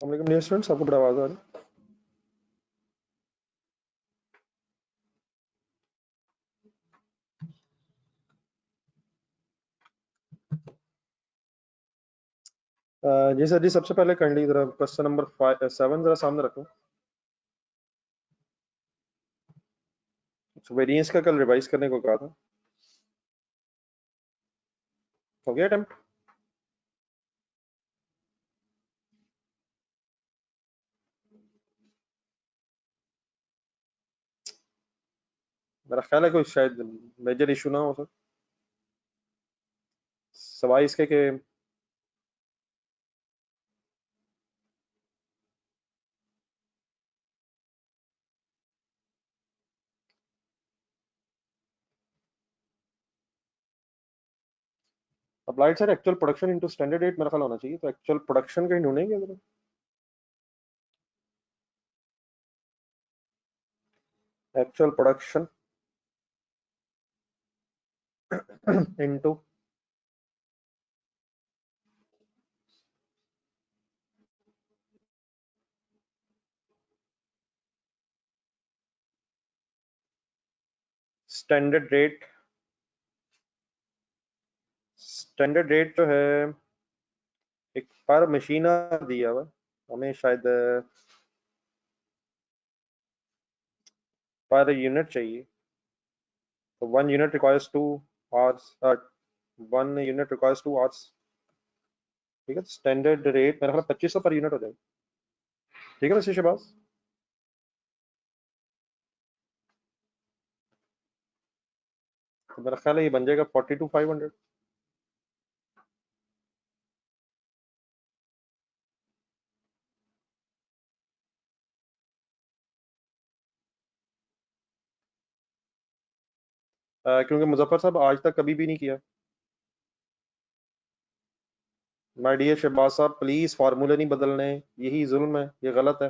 Dear students, आपको बड़ा आवाज आ रही है? जी सर जी, सबसे पहले काइंडली जरा क्वेश्चन नंबर 7 जरा सामने रखो। वेरिएंस का कल रिवाइज करने को कहा था, हो गया अटेम्प्ट? मेरा ख्याल है कोई शायद मेजर इशू ना हो सर, सवाई इसके कि applied sir actual production into standard rate मेरा ख्याल होना चाहिए, तो एक्चुअल प्रोडक्शन कहीं ढूंढेंगे जरा। Actual production into standard rate. Standard rate जो है एक पर मशीन दिया हुआ, हमें शायद पर यूनिट चाहिए, तो 1 unit requires 2 hours, 1 unit requires 2 hours. ठीक है, स्टैंडर्ड रेट मेरा ख्याल 2500 पर यूनिट हो जाएगा। ठीक है मिस्टर शहबाज, तो मेरा ख्याल है ये बन जाएगा 42,500। क्योंकि मुजफ्फर साहब आज तक कभी भी नहीं किया। माय डियर शहबाज साहब, प्लीज फार्मूले नहीं बदलने, यही जुल्म है, ये गलत है।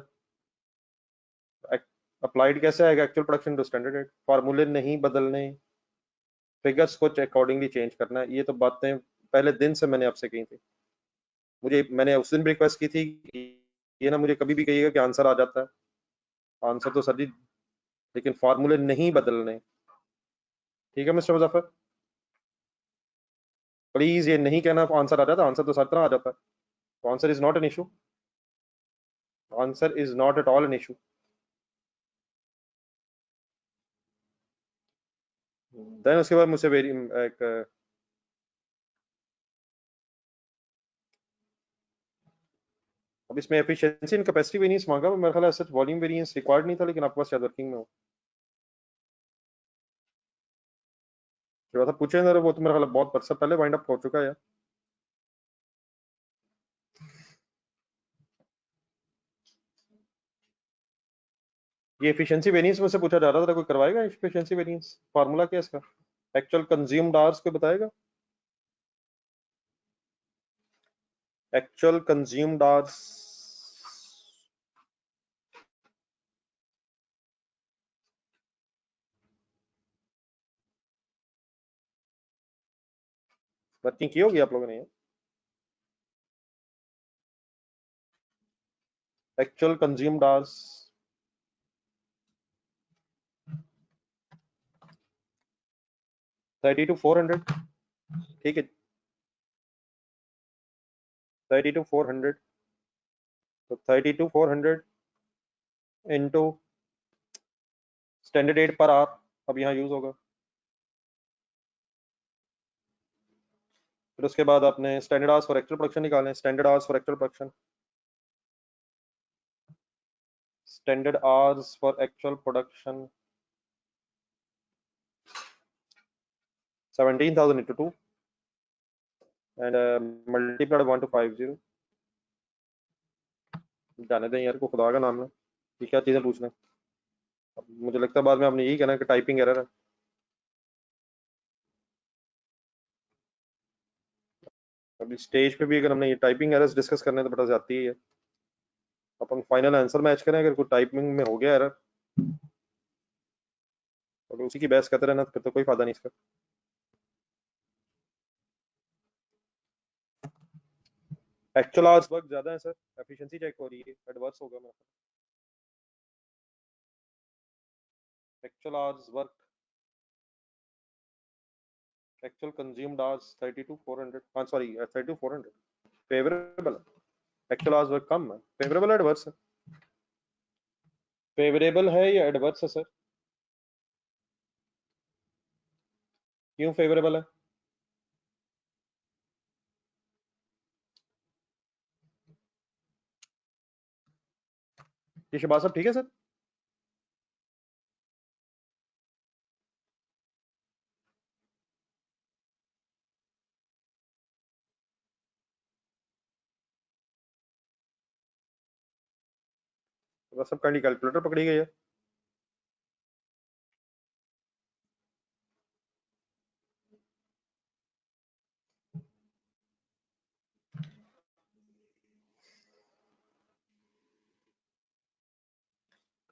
अप्लाइड कैसे आएगा actual production to standard rate? फार्मूले नहीं बदलने, फिगर्स को अकॉर्डिंगली चेंज करना है। ये तो बातें पहले दिन से मैंने आपसे कही थी। मैंने उस दिन भी रिक्वेस्ट की थी कि ये ना मुझे कभी भी कहिएगा कि आंसर आ जाता है, आंसर तो सर जी, लेकिन फार्मूले नहीं बदलने। ठीक है मिस्टर मुजफ्फर, प्लीज ये नहीं कहना आंसर आ जाता, आंसर तो हर तरह आ जाता है। Answer is not an issue, answer is not at all an issue. Then उसके बाद मुझसे वेरी एक अब इसमें एफिशिएंसी एंड कैपेसिटी वेरिएंस मांगा, मेरा ख्याल है सच वॉल्यूम वेरिएंस रिक्वायर्ड नहीं था, लेकिन आपके पास शायद वर्किंग में हो। जो था पूछे ना, वो तो मेरा ख्याल है बहुत बरसा पहले वाइंड अप हो चुका है। ये एफिशिएंसी वेरिएंस में से पूछा जा रहा था, कोई करवाएगा एफिशिएंसी वेरिएंस? फार्मूला क्या है इसका? एक्चुअल कंज्यूम्ड आवर्स कोई बताएगा? Actual consumed hours. वर्किंग की होगी आप लोगों ने? Actual consumed hours 30 to 400। ठीक है, 30 to 400, तो 30 to 400 into standard rate per hour अब यहाँ यूज होगा। फिर उसके बाद आपने standard hours for actual production निकालने, standard hours for actual production, standard hours for actual production 17,000 into 2 and multiplied 1250। जाने दें यार, को खुदा का नाम है, ये क्या चीजें पूछना। अब मुझे लगता है बाद में आपने यही कहना कि टाइपिंग एरर है। अभी स्टेज पे भी अगर हमने ये टाइपिंग एरर्स डिस्कस करने तो बता जाती है। अपन फाइनल आंसर मैच करें, अगर कोई टाइपिंग में हो गया एरर तो उसी की बहस करते रहना, फिर तो कोई फायदा नहीं इसका। एक्चुअल आवर्स वर्क ज्यादा है सर, एफिशिएंसी चेक हो रही है, एडवर्स होगा मेरा। Actual hours work, actual consumed hours 32,400, हाँ सॉरी 32,400 फेवरेबल है। एक्चुअल आवर्स वर्क कम है, फेवरेबल एडवर्स है? फेवरेबल है या एडवर्स है सर? क्यों फेवरेबल है? ये शहबाज साहब ठीक है सर? बस सब काइंडली कैलकुलेटर पकड़ी गई है।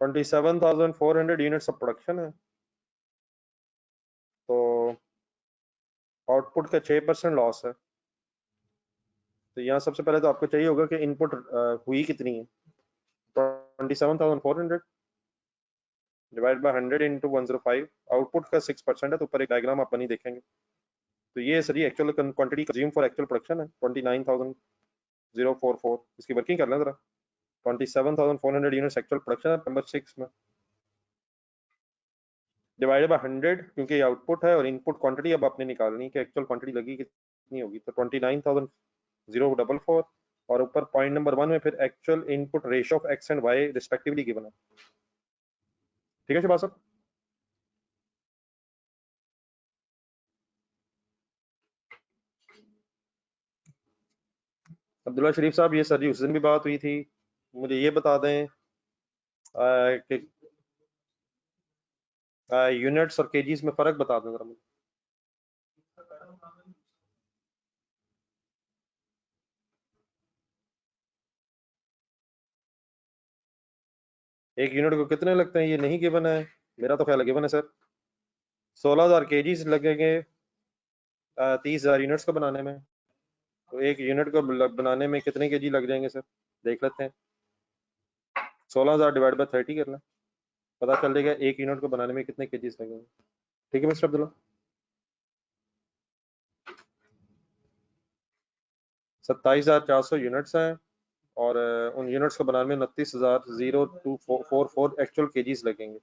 ट्वेंटी 27,400 यूनिट्स ऑफ प्रोडक्शन है, तो आउटपुट का 6% लॉस है। तो यहाँ सबसे पहले तो आपको चाहिए होगा कि इनपुट हुई कितनी है। 27,400 डिवाइड बाय 100 इंटू 105, आउटपुट का 6% है, तो ऊपर एक डायग्राम आप बनी देखेंगे। तो ये सर ये actual quantity consume for actual production है 29,044। इसकी वर्किंग कर लें जरा। 27,400 यूनिट्स एक्चुअल प्रोडक्शन है नंबर 6 में, डिवाइडेड बाय 100, क्योंकि ये आउटपुट है और इनपुट क्वांटिटी अब आपने निकालनी कि एक्चुअल क्वांटिटी लगी कितनी होगी। तो 29,044 और ऊपर पॉइंट नंबर 1 में फिर actual input ratio of X and Y respectively given है। ठीक है शहबाज साहब? अब्दुल्ला शरीफ साहब, ये सर जी उस दिन भी बात हुई थी, मुझे ये बता दें कि यूनिट्स और केजीज में फर्क बता दें जरा मुझे। एक यूनिट को कितने लगते हैं ये नहीं गिवन है, मेरा तो ख्याल गिवन है सर। 16,000 केजीज लगेंगे 30,000 यूनिट्स को बनाने में। तो एक यूनिट को बनाने में कितने केजी लग जाएंगे सर, देख लेते हैं। 16,000 डिवाइड बाय 30 कर लें, पता चल जाएगा एक यूनिट को बनाने में कितने केजीज लगेंगे। ठीक है मिस्टर अब्दुल्ला? 27,400 यूनिट्स हैं और उन यूनिट्स को बनाने में 29,024 एक्चुअल केजीज लगेंगे।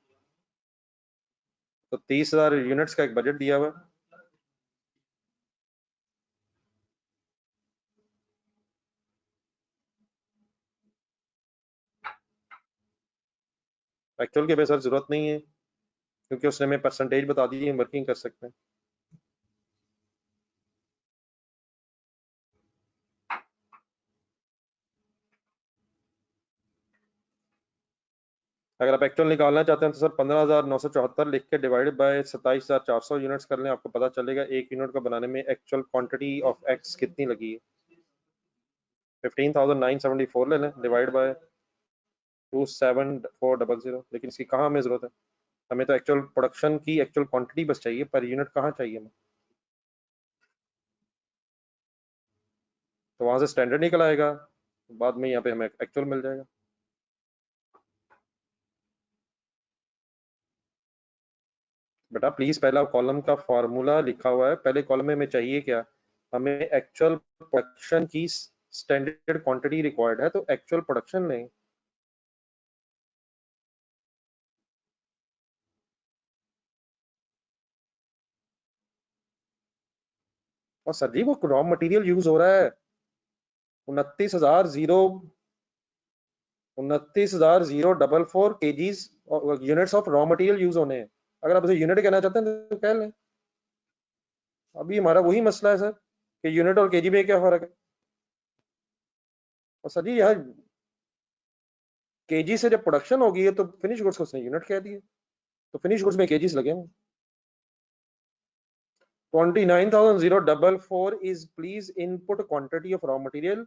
तो 30,000 यूनिट्स का एक बजट दिया हुआ है। एक्चुअल के बेसर जरूरत नहीं है, क्योंकि उसने हमें परसेंटेज बता दी, हम वर्किंग कर सकते हैं। अगर आप एक्चुअल निकालना चाहते हैं तो सर 15,974 लिख के डिवाइडेड बाय 27,400 यूनिट्स कर लें, आपको पता चलेगा एक यूनिट को बनाने में एक्चुअल क्वांटिटी ऑफ एक्स कितनी लगी है। 15,974 ले लें डिवाइड बाय 27400। लेकिन इसकी कहाँ हमें जरूरत है, हमें तो एक्चुअल प्रोडक्शन की एक्चुअल क्वांटिटी बस चाहिए, पर यूनिट कहाँ चाहिए हमें। तो वहां से स्टैंडर्ड निकल आएगा, बाद में यहाँ पे हमें एक्चुअल मिल जाएगा। बेटा प्लीज पहला कॉलम का फॉर्मूला लिखा हुआ है, पहले कॉलम में हमें चाहिए क्या, हमें एक्चुअल प्रोडक्शन की स्टैंडर्ड क्वांटिटी रिक्वायर्ड है, तो एक्चुअल प्रोडक्शन नहीं। और सर जी वो रॉ मटेरियल यूज हो रहा है 29,000 29,044 KGs units of raw material use होने हैं। अगर आप उसे यूनिट कहना चाहते हैं तो कह लें। अभी हमारा वही मसला है सर कि यूनिट और केजी में क्या फर्क है। और सर जी यहाँ केजी से जब प्रोडक्शन होगी है तो फिनिश गुड्स को उसने यूनिट कह दिए, तो फिनिश गुड्स में केजीज लगे हैं। 29,044 is please input quantity of raw material,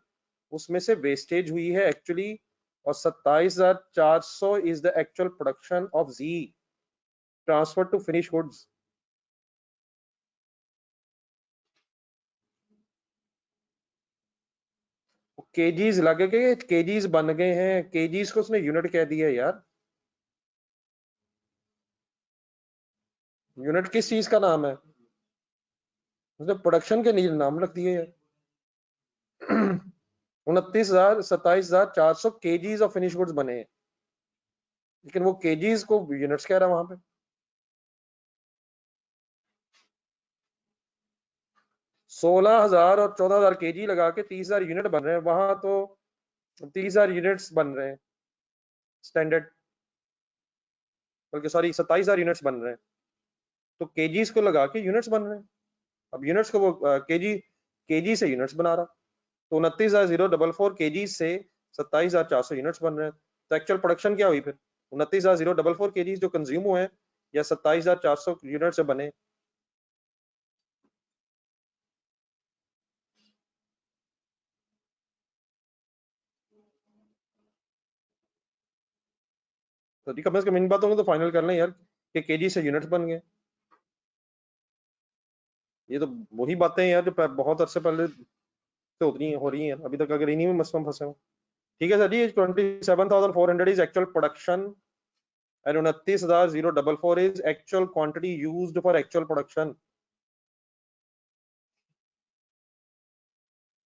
उसमें से वेस्टेज हुई है एक्चुअली, और 27,400 is the actual production of G transfer to finish goods. KGs लगे के केजीज बन गए हैं, केजीज को उसने यूनिट कह दिया यार। यूनिट किस चीज का नाम है? उसने प्रोडक्शन के नाम रख दिए यार। 29,000 27,400 केजीज ऑफ फिनिश गुड्स बने हैं, लेकिन वो केजीज को यूनिट्स कह रहा है वहां पे। 16,000 और 14,000 केजी लगा के 30,000 यूनिट बन रहे हैं वहां, तो 30,000 यूनिट्स बन रहे हैं स्टैंडर्ड, बल्कि सॉरी 27,000 यूनिट्स बन रहे हैं, तो केजीज को लगा के यूनिट्स बन रहे हैं। अब यूनिट्स को वो केजी से यूनिट्स बना रहा, तो 29,044 केजी से 27,400 यूनिट्स बन रहे हैं। तो एक्चुअल प्रोडक्शन क्या हुई फिर? 29,044 केजी जो कंज्यूम हुए हैं या 27,400 यूनिट से बने? तो जी कम से कम इन बातों को तो फाइनल कर लें यार कि केजी से यूनिट्स बन गए। ये तो वही बातें हैं यार जो बहुत अरसे पहले से हो रही हैं, अभी तक अगर इन्हीं में मसले में फंसे हो। ठीक है sir ji, 27,400 is actual production and 29,044 is actual quantity used for actual production.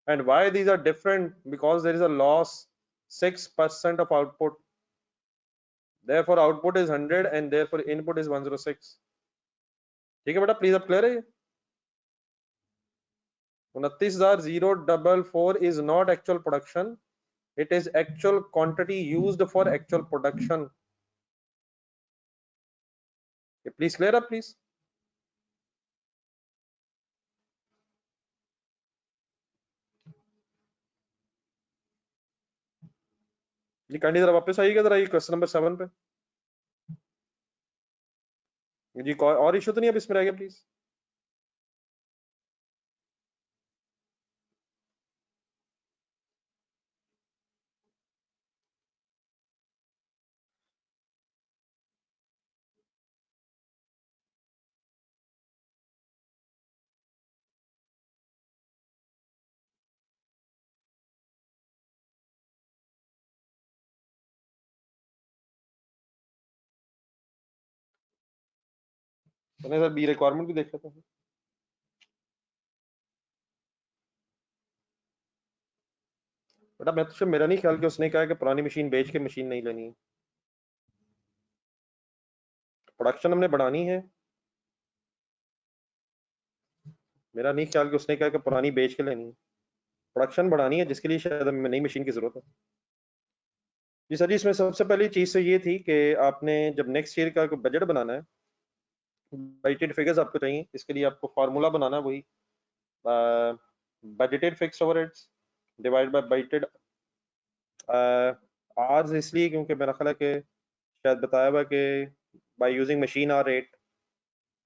And why these are different? Because there is a loss 6% of output, therefore output is 100 and therefore input is 106. ठीक है बेटा, please अब clear है ये? 29,044 is not actual production, it is actual quantity used for actual production. Please clear up please. जी kindly जरा वापस आइएगा जरा ये क्वेश्चन नंबर 7 पे। जी कोई और इशू तो नहीं अब इसमें रह गया प्लीज? मैंने सर बी रिक्वायरमेंट भी देख लेता हूँ। बेटा मैं तो मेरा नहीं ख्याल कि उसने कहा कि पुरानी मशीन बेच के मशीन नहीं लेनी है। प्रोडक्शन हमने बढ़ानी है, मेरा नहीं ख्याल कि उसने कहा कि पुरानी बेच के लेनी है। प्रोडक्शन बढ़ानी है जिसके लिए शायद हमें नई मशीन की जरूरत है। जी सर जी, इसमें सबसे पहली चीज तो ये थी कि आपने जब नेक्स्ट ईयर का बजट बनाना है, बजटेड फिगर्स आपको चाहिए, इसके लिए आपको फार्मूला बनाना है वही budgeted fixed overheads divide by budgeted hours, इसलिए क्योंकि मेरा ख्याल है कि शायद बताया हुआ कि by using machine hour rate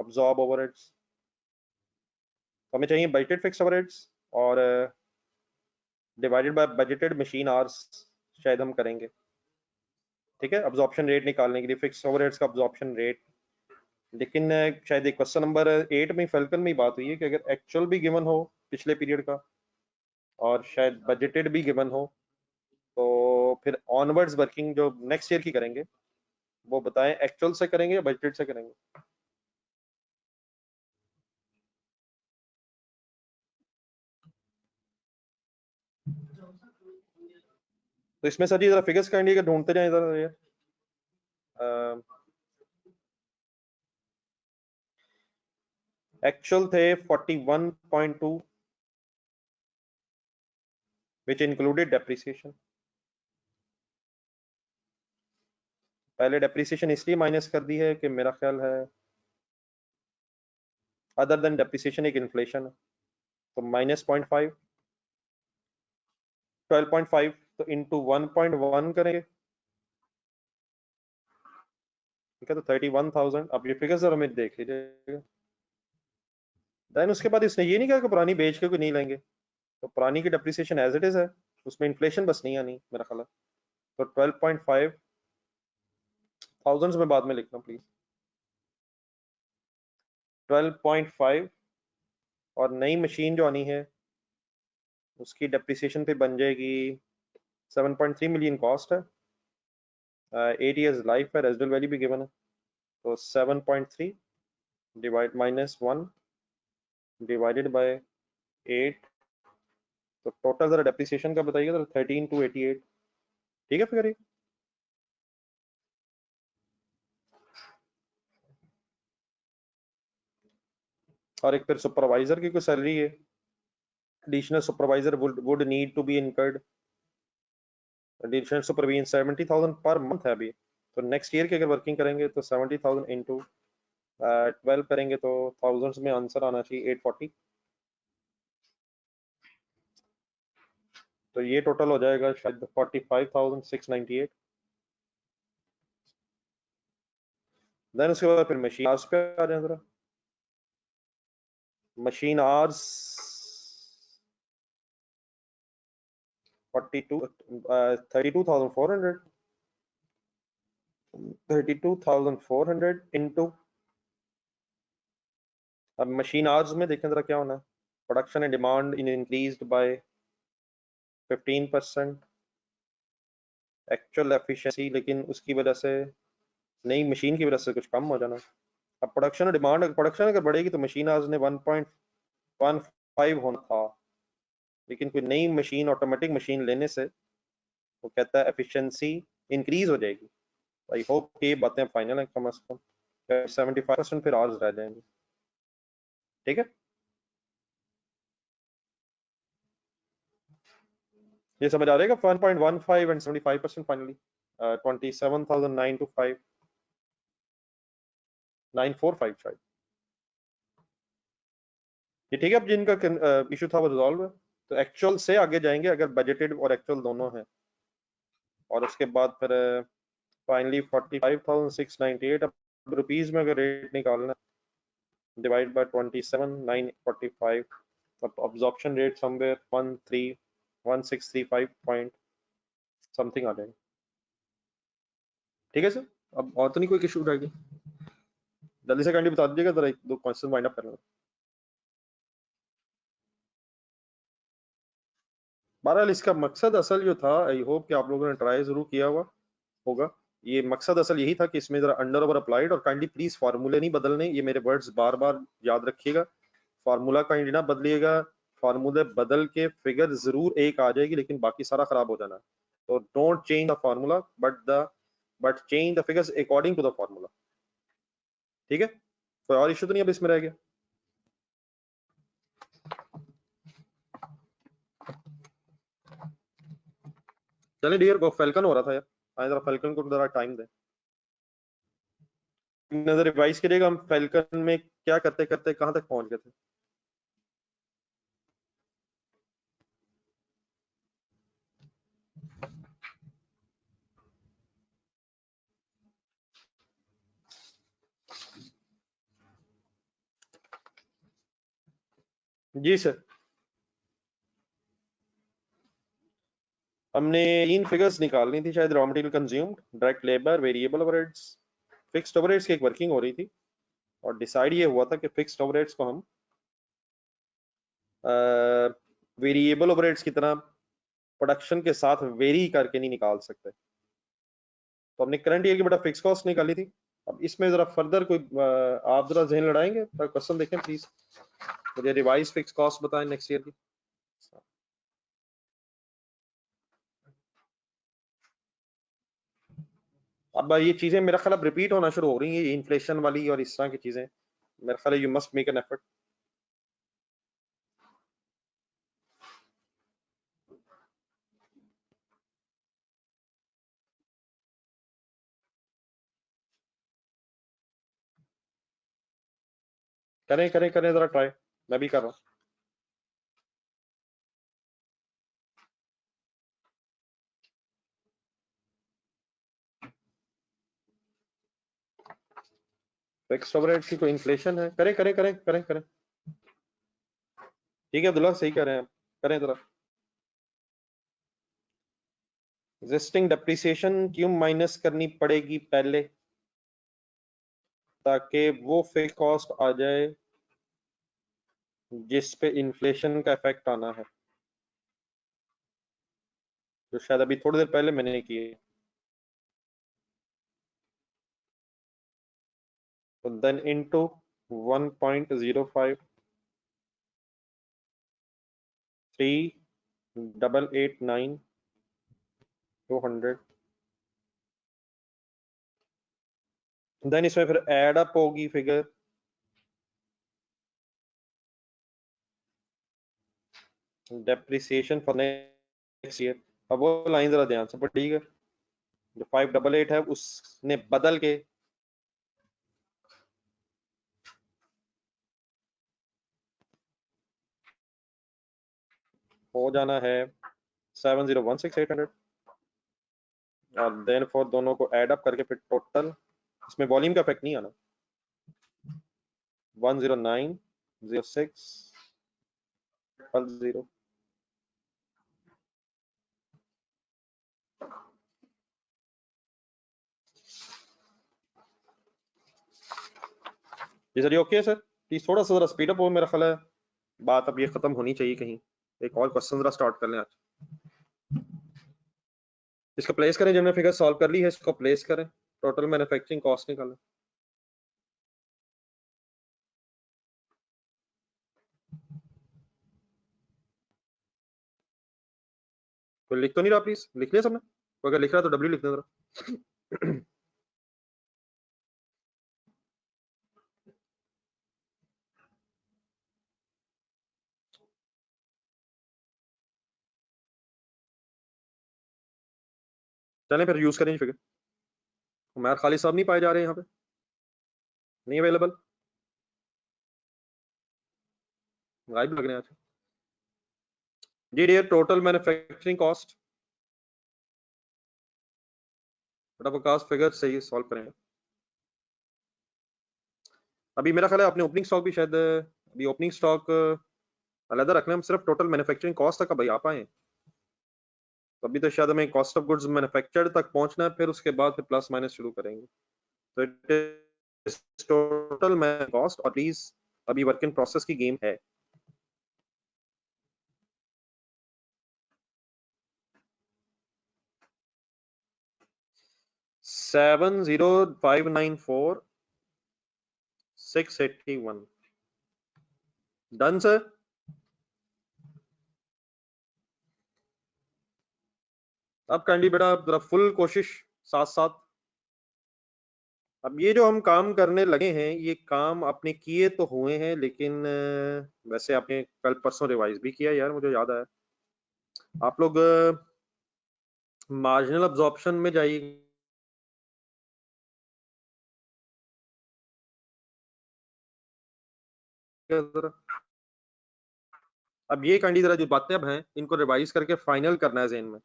absorb overheads, तो हमें चाहिए बजटेड फिक्स्ड ओवरहेड्स और divided by budgeted machine hours शायद हम करेंगे। ठीक है, अब्जॉर्प्शन रेट निकालने के लिए फिक्स ओवरहेड्स का अब्जॉर्प्शन रेट। लेकिन शायद एक क्वेश्चन नंबर 8 में फैल्कन में बात हुई है कि अगर एक्चुअल भी गिवन हो पिछले पीरियड का और शायद बजटेड भी गिवन हो, तो फिर ऑनवर्ड्स वर्किंग जो नेक्स्ट ईयर की करेंगे वो बताएं एक्चुअल से करेंगे या बजटेड से करेंगे। तो इसमें सर जी जरा फिगर्स का इंडिया ढूंढते जाए जरा ये एक्चुअल थे 41.2 विच इंक्लूडेड डेप्रिसिएशन। पहले डेप्रिसिएशन इसलिए माइनस कर दी है कि मेरा ख्याल है अदर देन डेप्रिसिएशन एक इन्फ्लेशन है, तो -0.5 12.5 तो इंटू 1.1 करेंगे। ठीक है, तो 31,000। अब ये फिगर सर हमें देख लीजिएगा। देन उसके बाद इसने ये नहीं कहा कि पुरानी बेच के कोई नहीं लेंगे, तो पुरानी की डेप्रिसिएशन एज इट इज है, उसमें इन्फ्लेशन बस नहीं आनी मेरा ख्याल है। तो 12.5 थाउजेंड्स में बाद में लिखना प्लीज, 12.5 और नई मशीन जो आनी है उसकी डेप्रिसिएशन पे बन जाएगी 7.3 मिलियन कॉस्ट है, 8 years लाइफ है, रेजिडुअल वैल्यू भी गिवन है, तो 7.3 डिवाइड -1 डिवाइडेड बाय 8, तो टोटल जरा डेप्रिसिएशन का बताइएगा, तो 13,288, ठीक है फिर ये। और एक फिर सुपरवाइजर की कोई सैलरी है, additional supervisor would need to be incurred, additional supervision 70,000 per month है अभी, तो नेक्स्ट ईयर की अगर वर्किंग करेंगे तो 70,000 इंटू 12 करेंगे तो थाउजेंड्स में आंसर आना चाहिए 840, तो ये टोटल हो जाएगा शायद 45,698। देन उसके बाद फिर मशीन आवर्स पे आ जाए जरा, मशीन आवर्स 32,400, 32,400 इंटू, अब मशीन आवर्स में देखें जरा क्या होना है, production and demand in increased by 15%, actual efficiency लेकिन उसकी वजह से, नई मशीन की वजह से कुछ कम हो जाना। अब प्रोडक्शन और डिमांड, प्रोडक्शन अगर बढ़ेगी तो मशीन आवर्स ने 1.15 होना था, लेकिन कोई नई मशीन, ऑटोमेटिक मशीन लेने से वो कहता है एफिशिएंसी इंक्रीज हो जाएगी। आई होप कि ये बातें फाइनल है कम से कम, 75% फिर आवर्स रह जाएंगे, ठीक है। ये समझ आ जाएगा, 1.15 एंड 75% फाइनली 27,925 945 शायद, ये ठीक है। अब जिनका इशू था वो रिजॉल्व है, तो एक्चुअल से आगे जाएंगे अगर बजटेड और एक्चुअल दोनों हैं, और उसके बाद फिर फाइनली 45,698। अब रुपीज में अगर रेट निकालना, डिवाइड बाय 27,945, अब absorption rate somewhere 1635 point something आ जाएगा, ठीक है सर। अब और तो नहीं कोई इशू रहेगी, जल्दी से कैंडी बता दीजिएगा जरा, एक दो क्वेश्चन वाइंड अप करना। बहरहाल इसका मकसद असल जो था, आई होप कि आप लोगों ने ट्राई जरूर किया हुआ होगा, ये मकसद असल यही था कि इसमें जरा अंडर ओवर अप्लाइड, और काइंडली प्लीज फार्मूले नहीं बदलने, ये मेरे वर्ड्स बार बार याद रखिएगा, फार्मूला काइंडली ना बदलिएगा, फार्मूले बदल के फिगर जरूर एक आ जाएगी लेकिन बाकी सारा खराब हो जाना है, तो don't change the formula but change the figures according to the formula, ठीक है। कोई और इशू तो नहीं अब इसमें रह गया? चलिए डियर, वो फेल्कन हो रहा था यार, आए जरा फेल्कन को जरा टाइम दे, नजर रिवाइज करिएगा हम फेल्कन में क्या करते करते कहां तक पहुंच गए थे। जी सर, हमने 3 फिगर्स निकालनी थी शायद, raw material consumed, direct labour, variable overheads, fixed overheads की एक वर्किंग हो रही थी, और डिसाइड ये हुआ था कि फिक्स्ड ओवरहेड्स को हम वेरिएबल ओवरहेड्स की तरह प्रोडक्शन के साथ वेरी करके नहीं निकाल सकते, तो हमने करंट ईयर की बेटा फिक्स कॉस्ट निकाली थी। अब इसमें जरा फर्दर कोई आप जरा जहन लड़ाएंगे, क्वेश्चन देखें प्लीज, मुझे रिवाइज फिक्स कॉस्ट बताएं नेक्स्ट ईयर की। अब ये चीजें मेरा ख्याल अब रिपीट होना शुरू हो रही है, इन्फ्लेशन वाली और इस तरह की चीजें, मेरा ख्याल है you must make an effort. करें करें करें जरा ट्राई, मैं भी कर रहा हूँ। फिक्स्ड ओवरहेड की कोई इन्फ्लेशन है, करें करें करें करें करें, ठीक है अब्दुल्ला सही कह रहे हैं, करें जरा। एग्जिस्टिंग डेप्रिसिएशन क्यों माइनस करनी पड़ेगी पहले, ताकि वो फिक्स कॉस्ट आ जाए जिस पे इन्फ्लेशन का इफेक्ट आना है, जो शायद अभी थोड़ी देर पहले मैंने की है। तो देन इनटू 1.05 3889 200, देन इसमें फिर एड अप होगी figure depreciation for next year. अब वो लाइन जरा ध्यान से पढ़िएगा, जो 588 है उसने बदल के हो जाना है 7016800, और देन फॉर दोनों को ऐड अप करके फिर टोटल, इसमें वॉल्यूम का इफेक्ट नहीं आना, 1090600। ये सर ओके है सर, प्लीज थोड़ा सा जरा स्पीड अप हो, मेरा ख्याल है बात अब ये खत्म होनी चाहिए कहीं। एक और क्वेश्चन जरा स्टार्ट कर लें आज, इसको प्लेस करें, जिन्होंने फिगर सॉल्व कर ली है इसको प्लेस करें, टोटल मैन्युफैक्चरिंग कॉस्ट निकालें। कोई लिख तो नहीं रहा? प्लीज लिख लिया सबने? कोई अगर लिख रहा है तो डब्ल्यू लिख दे जरा। चलें फिर यूज करें फिगर। उमर खालिद साहब नहीं पाए जा रहे यहाँ पे, नहीं अवेलेबल, गायब लग रहे हैं आज। जी डियर, टोटल मैन्युफैक्चरिंग कॉस्ट, फटाफट कास्ट फिगर सही सॉल्व करेंगे। अभी मेरा ख्याल है अपने ओपनिंग स्टॉक भी शायद अभी ओपनिंग स्टॉक अलग रखना, हम सिर्फ टोटल मैन्युफैक्चरिंग कॉस्ट तक भाई आ पाए। अभी तो शायद हमें कॉस्ट ऑफ गुड्स मैन्युफैक्चर्ड तक पहुंचना है, फिर उसके बाद फिर प्लस माइनस शुरू करेंगे। तो it is total man cost, और प्लीज अभी वर्क इन प्रोसेस की गेम है। $70594,681 डन सर। अब कैंडी बेटा जरा फुल कोशिश साथ साथ। अब ये जो हम काम करने लगे हैं ये काम आपने किए तो हुए हैं, लेकिन वैसे आपने कल परसों रिवाइज भी किया यार, मुझे याद आया। आप लोग मार्जिनल अब्जॉर्प्शन में जाइए, जरा अब ये कैंडी जरा जो बातें अब हैं इनको रिवाइज करके फाइनल करना है ज़हन में,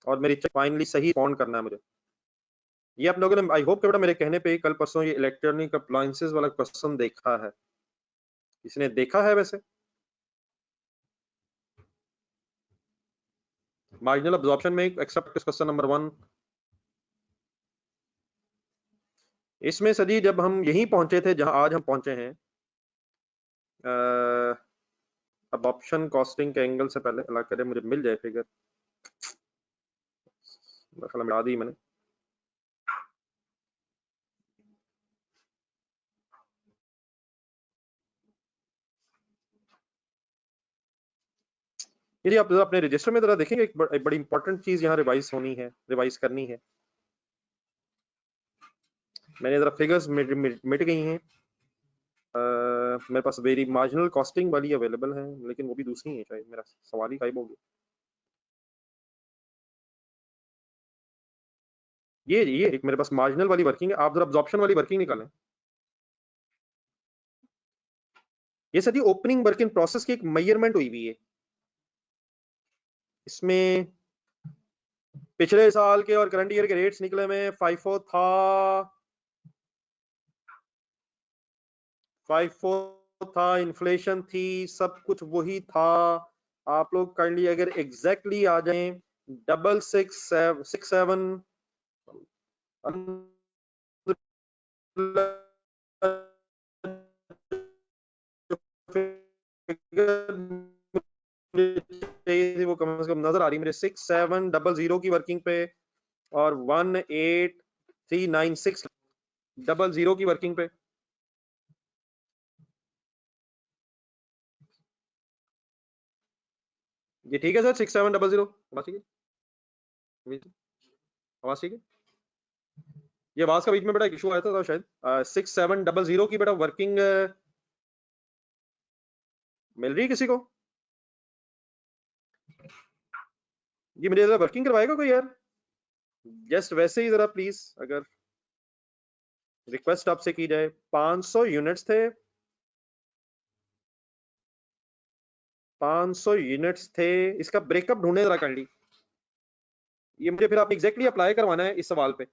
और मेरी फाइनली सही फाउंड करना है मुझे। ये आप लोगों ने आई होप कि बेटा मेरे कहने पे कल परसों ये इलेक्ट्रॉनिक अप्लायंसेस वाला क्वेश्चन देखा है, इसने देखा है वैसे मार्जिनल अब्जॉर्प्शन में एक्सेप्ट क्वेश्चन नंबर 1। इसमें सदी जब हम यहीं पहुंचे थे जहां आज हम पहुंचे हैं, अब ऑप्शन कॉस्टिंग के एंगल से पहले अल्लाह करे मुझे मिल जाए फिगर, मिला दी मैंने। यदि आप अपने रजिस्टर में जरा देखेंगे, एक बड़ी इंपॉर्टेंट चीज यहाँ रिवाइज होनी है, रिवाइज करनी है। मैंने जरा फिगर्स मिट गई हैं, मेरे पास वेरी मार्जिनल कॉस्टिंग वाली अवेलेबल है, लेकिन वो भी दूसरी है, शायद मेरा सवाल ही गायब हो गया। ये एक मेरे पास मार्जिनल वाली वर्किंग है, आप जरा अब्जॉर्प्शन वाली वर्किंग निकालें। ये sir opening work in process की एक मेजरमेंट हुई हुई है, इसमें पिछले साल के और करंट ईयर के रेट्स निकले में फाइफो था, इन्फ्लेशन थी, सब कुछ वही था। आप लोग काइंडली अगर एग्जैक्टली आ जाएं 6667 चाहिए थी वो कम से कम नजर आ रही मेरे 6700 की वर्किंग पे और 1839600 की वर्किंग पे। ये ठीक है सर 6700 आवाज ठीक है? आवाज ठीक है? ये आवाज का बीच में बेटा इशू आया था शायद। 6700 की बेटा वर्किंग मिल रही है किसी को? ये मेरे जरा वर्किंग करवाएगा कोई यार? जस्ट वैसे ही जरा प्लीज, अगर रिक्वेस्ट आपसे की जाए। 500 यूनिट्स थे, 500 यूनिट्स थे। इसका ब्रेकअप ढूंढने जरा कर ली। ये मुझे फिर आपने एग्जैक्टली अप्लाई करवाना है इस सवाल पे।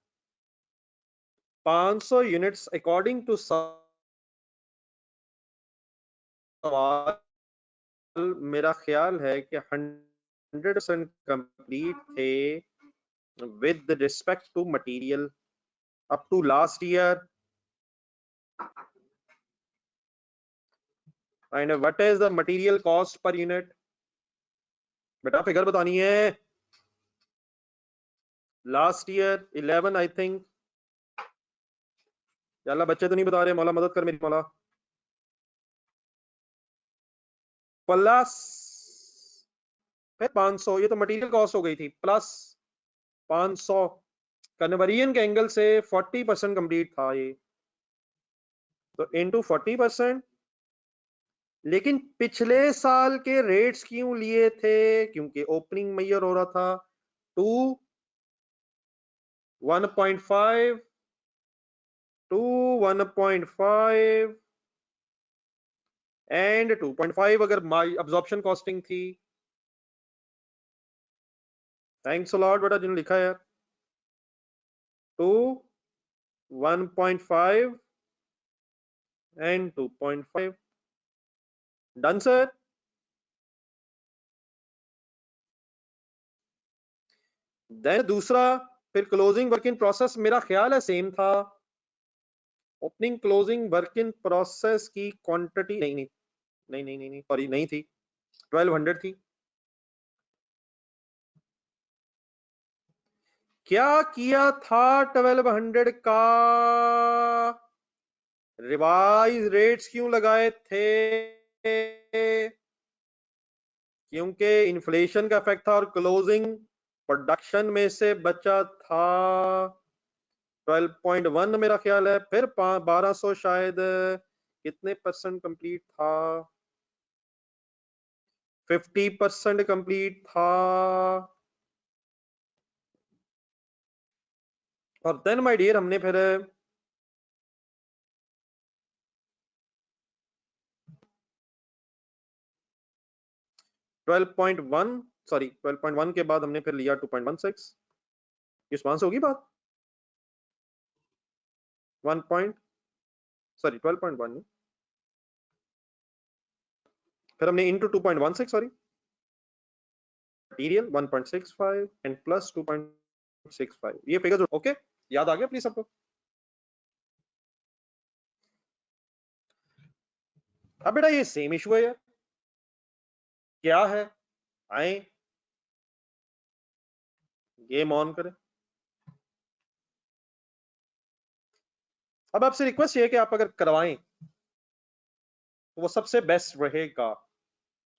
500 यूनिट्स अकॉर्डिंग टू सवाल, मेरा ख्याल है कि 100% कंप्लीट थे with respect to material up to last year. And what is the material cost per unit? बेटा फिगर बतानी है। Last year 11 I think. अल्लाह बच्चे तो नहीं बता रहे, मौला मदद कर मेरी मौला। प्लस फिर 500, ये तो मटेरियल कॉस्ट हो गई थी, प्लस 500 कन्वर्जन के एंगल से 40% कंप्लीट था ये, तो इनटू 40%। लेकिन पिछले साल के रेट्स क्यों लिए थे? क्योंकि ओपनिंग मैयर हो रहा था 2 1.5 टू 1.5 एंड 2.5 अगर अब्जॉर्प्शन कॉस्टिंग थी। थैंक्स अ लॉट बेटा जिन्होंने लिखा है यार। 2 1.5 एंड 2.5 डन सर। देन दूसरा, फिर क्लोजिंग वर्क इन प्रोसेस मेरा ख्याल है सेम था। Opening closing work in process की क्वांटिटी नहीं नहीं नहीं नहीं नहीं नहीं सॉरी नहीं थी, 1200 थी। क्या किया था 1200 का? रिवाइज रेट्स क्यों लगाए थे? क्योंकि इन्फ्लेशन का इफेक्ट था और क्लोजिंग प्रोडक्शन में से बचा था 12.1 मेरा ख्याल है। फिर 1200 शायद कितने परसेंट कंप्लीट था? 50% कंप्लीट था। और देन माय डियर हमने फिर 12.1 सॉरी 12.1 के बाद हमने फिर लिया 2.16। रिस्पॉन्स होगी बात 1 पॉइंट सॉरी 12.1 नहीं, फिर हमने into 2.16 sorry material 1.65 and plus 2.65 ये फिगर ओके याद आ गया प्लीज सबको? अब बेटा ये सेम इशू है यार, क्या है? आए गेम ऑन करें। अब आपसे रिक्वेस्ट ये है कि आप अगर करवाएं तो वो सबसे बेस्ट रहेगा।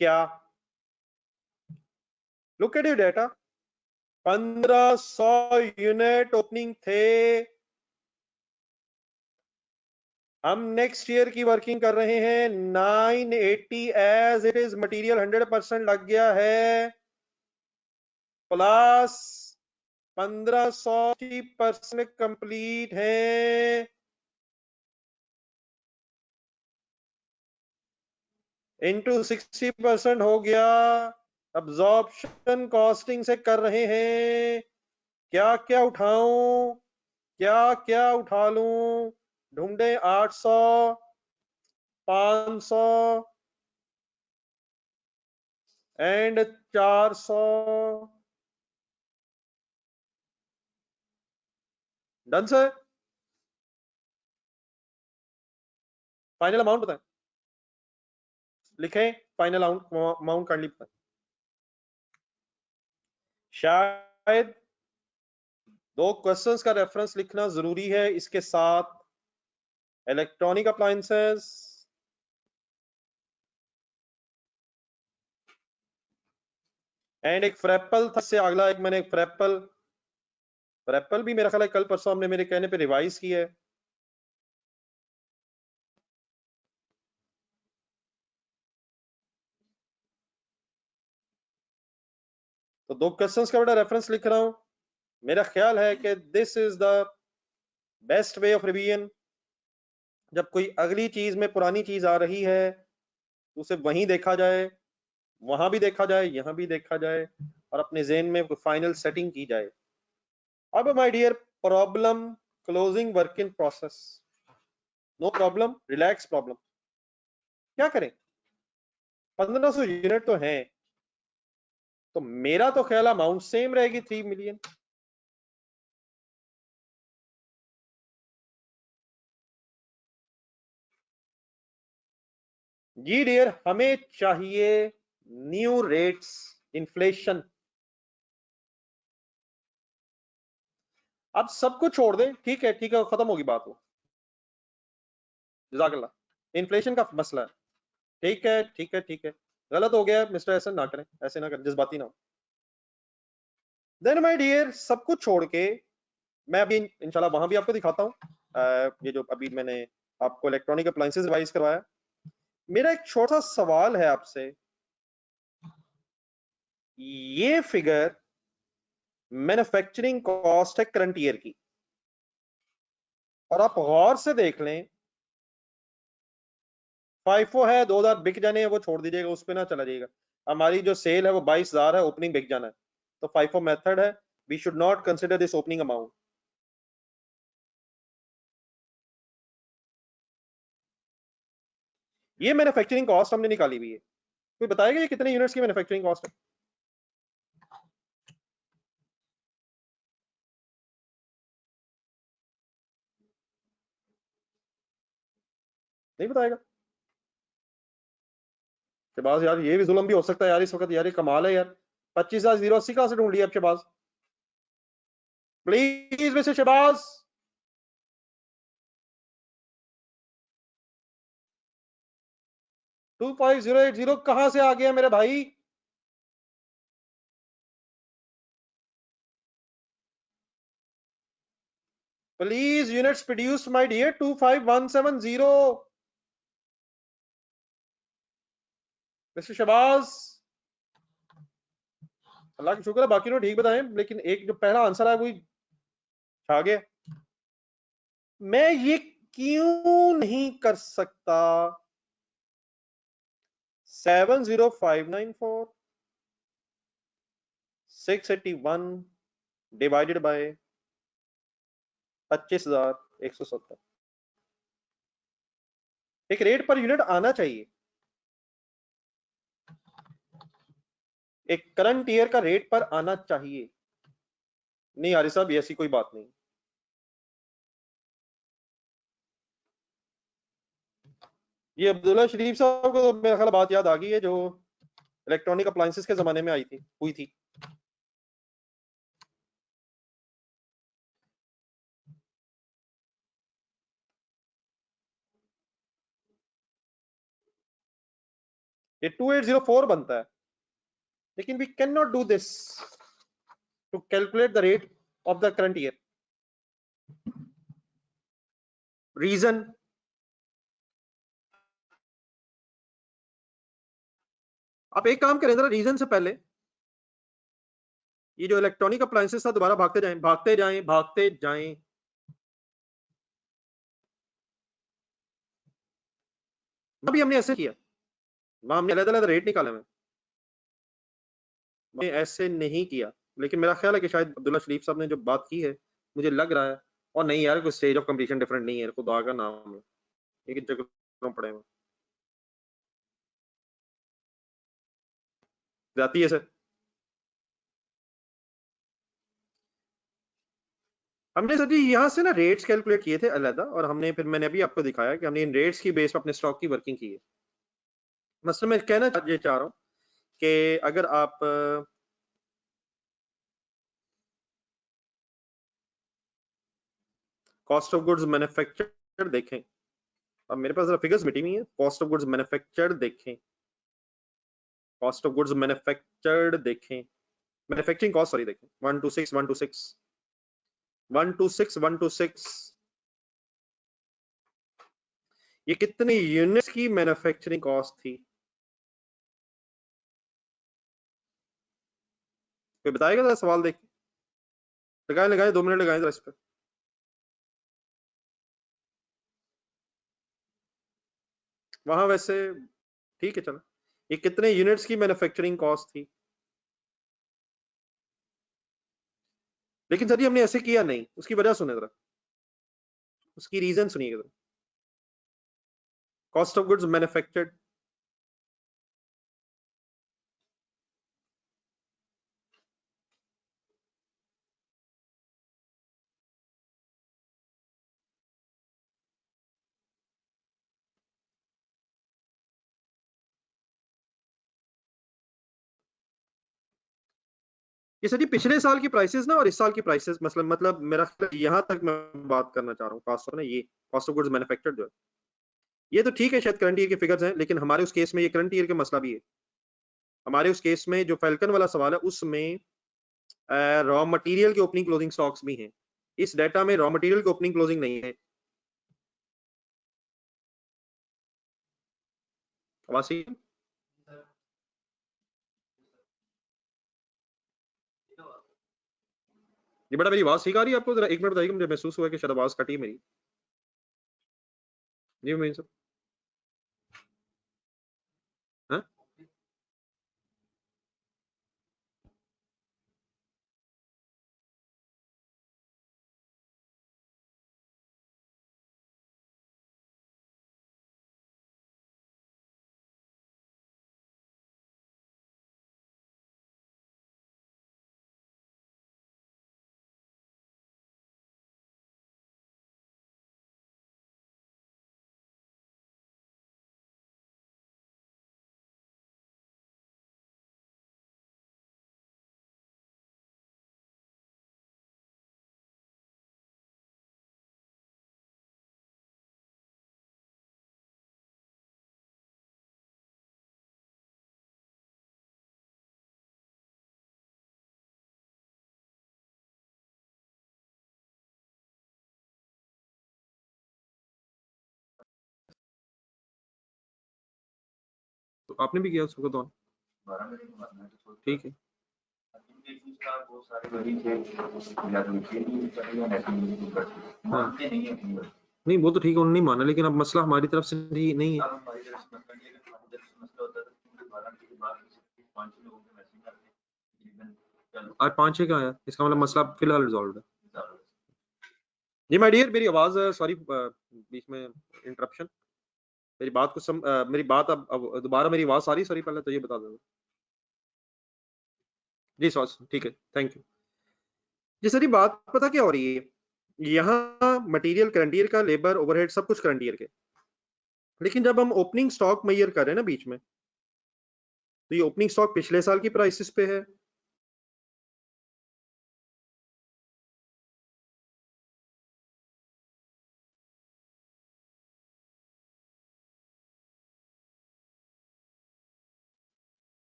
क्या? Look at your data, 1500 unit opening थे। हम नेक्स्ट ईयर की वर्किंग कर रहे हैं 980 एज इट इज, मटेरियल 100% लग गया है, प्लस 1500 परसेंट कंप्लीट है, इंटू 60% हो गया। अब्जॉर्प्शन कॉस्टिंग से कर रहे हैं। क्या क्या उठाऊं, क्या क्या उठा लूं? ढूंढे 800 500 and 400। Done sir. Final amount बताएं, लिखें फाइनल अमाउंट काइंडली बताएं। शायद 2 क्वेश्चंस का रेफरेंस लिखना जरूरी है इसके साथ। इलेक्ट्रॉनिक अप्लायंसेस एंड एक फ्रेपल था, से अगला एक मैंने फ्रेपल भी मेरा ख्याल है कल परसों हमने मेरे कहने पे रिवाइज की है। तो 2 क्वेश्चंस का बेटा रेफरेंस लिख रहा हूं। मेरा ख्याल है कि this is the best way of revision. जब कोई अगली चीज में पुरानी चीज आ रही है तो उसे वहीं देखा जाए, वहां भी देखा जाए, यहां भी देखा जाए, और अपने ज़हन में फाइनल सेटिंग की जाए। अब my dear, problem closing work in process, no problem, relax problem. क्या करें, 1500 यूनिट तो हैं, तो मेरा तो ख्याल अमाउंट सेम रहेगी 3 मिलियन। जी डियर, हमें चाहिए न्यू रेट्स, इन्फ्लेशन। अब सब कुछ छोड़ दें, ठीक है, ठीक है, खत्म होगी बात वो। जज़ाकल्लाह। इन्फ्लेशन का मसला है, ठीक है, ठीक है, ठीक है, गलत हो गया मिस्टर, ऐसा ना करें, ऐसे ना करें, जज्बाती ना हो। देन माय डियर, सब कुछ छोड़ के मैं अभी इंशाल्लाह वहां भी आपको दिखाता हूँ। ये जो अभी मैंने आपको इलेक्ट्रॉनिक अप्लायंसेस रिवाइज करवाया, मेरा एक छोटा सा सवाल है आपसे। ये फिगर मैन्युफैक्चरिंग कॉस्ट है करंट ईयर की, और आप गौर से देख लें, फाइफो है 2000 बिक जाने हैं, वो छोड़ दीजिएगा, उस पर ना चला जाएगा। हमारी जो सेल है वो 22,000 है, ओपनिंग बिक जाना है, तो फाइफो मेथड है, we should not consider this opening amount. ये मैन्युफैक्चरिंग कॉस्ट हमने निकाली हुई है। कोई बताएगा ये कितने यूनिट्स की मैन्युफैक्चरिंग कॉस्ट है? नहीं बताएगा? शहबाज यार, ये भी जुल्म भी हो सकता है यार इस वक्त, यार ये कमाल है यार। 25,080 कहां से ढूंढ लिया अब शहबाज? Please mister Shahbaz. 25080 कहां से आ गया मेरे भाई? Please units produce my dear, 25170। Mister Shahbaz, अल्लाह का शुक्र है बाकी ने ठीक बताएं, लेकिन एक जो पहला आंसर है वही छा गया। मैं ये क्यों नहीं कर सकता? 70594 681 डिवाइडेड बाय 25,170। एक रेट पर यूनिट आना चाहिए, एक करंट ईयर का रेट पर आना चाहिए। नहीं आरिफ साहब, ऐसी कोई बात नहीं। ये अब्दुल्ला शरीफ साहब को तो मेरा ख्याल बात याद आ गई है, जो इलेक्ट्रॉनिक अप्लायंसेस के जमाने में हुई थी। ये 2804 बनता है, लेकिन we can not do this to calculate the rate of the current year. Reason, आप एक काम करें जरा, रीजन से पहले ये जो इलेक्ट्रॉनिक अप्लायंसेस था दोबारा भागते जाएं, भागते जाएं, भागते जाएं। अभी हमने ऐसे किया, वहां हमने अलग अलग रेट निकाले हुए, ऐसे नहीं किया। लेकिन मेरा ख्याल है कि शायद अब्दुल्ला शरीफ साहब ने जो बात की है, मुझे लग रहा है, और नहीं यार कोई स्टेज ऑफ कंप्लीशन डिफरेंट नहीं है, खुदा का नाम है, एक जगह पड़े हुए जाती है सर। हमने सर जी यहाँ से ना रेट्स कैलकुलेट किए थे अलग, और हमने फिर मैंने अभी आपको दिखाया कि हमने इन रेट्स की बेस पर अपने स्टॉक की वर्किंग की है। मतलब मैं कहना ये चाह रहा हूँ कि अगर आप कॉस्ट ऑफ गुड्स मैन्युफैक्चर्ड देखें, अब मेरे पास फिगर्स मिटी हुई है, कॉस्ट ऑफ गुड्स मैन्युफैक्चर्ड देखें, कॉस्ट ऑफ गुड्स मैन्युफैक्चर्ड देखें, मैन्युफैक्चरिंग कॉस्ट सॉरी देखें 126 126 126 126, ये कितने यूनिट्स की मैन्युफैक्चरिंग कॉस्ट थी, कोई बताएगा जरा सवाल देख के? लगाए लगाए 2 मिनट लगाए जरा इस पर। वहां वैसे ठीक है चलो, ये कितने यूनिट्स की मैन्युफैक्चरिंग कॉस्ट थी, लेकिन सर जी हमने ऐसे किया नहीं, उसकी वजह सुने जरा, उसकी रीजन सुनिएगा जरा। कॉस्ट ऑफ गुड्स मैन्युफैक्चर्ड, ये सर जी पिछले साल की प्राइसेस ना और इस साल की प्राइसेस, मतलब मेरा यहां तक मैं बात करना चाह रहा हूँ, कॉस्ट ऑफ ना ये कॉस्ट ऑफ गुड्स मैन्युफैक्चर्ड जो है, ये तो ठीक है शायद करंट ईयर के फिगर्स हैं, लेकिन हमारे उस केस में ये करंट ईयर का मसला भी है। हमारे उस केस में जो फैल्कन वाला सवाल है उसमें रॉ मटेरियल के ओपनिंग क्लोजिंग स्टॉक्स भी हैं, इस डाटा में रॉ मटेरियल की ओपनिंग क्लोजिंग नहीं है। आवाज सही है? जी बेटा मेरी आवाज ठीक आ रही है आपको, जरा 1 मिनट बताइए, मुझे महसूस हुआ कि शायद आवाज कटी मेरी। जी मैं सब हाँ? तो आपने भी किया उसको तो ठीक है। हाँ नहीं वो तो ठीक है, उन्होंने नहीं माना, लेकिन अब मसला हमारी तरफ से नहीं है। आज 5-6 का आया, इसका मतलब मसला फिलहाल रिजॉल्व है। जी माय डियर, मेरी आवाज सॉरी बीच में इंटरप्शन, मेरी बात को मेरी बात अब दोबारा मेरी आवाज आ रही, सॉरी पहले तो ये बता दो। जी सॉस ठीक है, थैंक यू। जी सर, ये बात पता क्या हो रही है, यहाँ मटेरियल करंट ईयर का, लेबर ओवरहेड सब कुछ करंट ईयर के, लेकिन जब हम ओपनिंग स्टॉक मेजर कर रहे हैं ना बीच में, तो ये ओपनिंग स्टॉक पिछले साल की प्राइसेस पे है,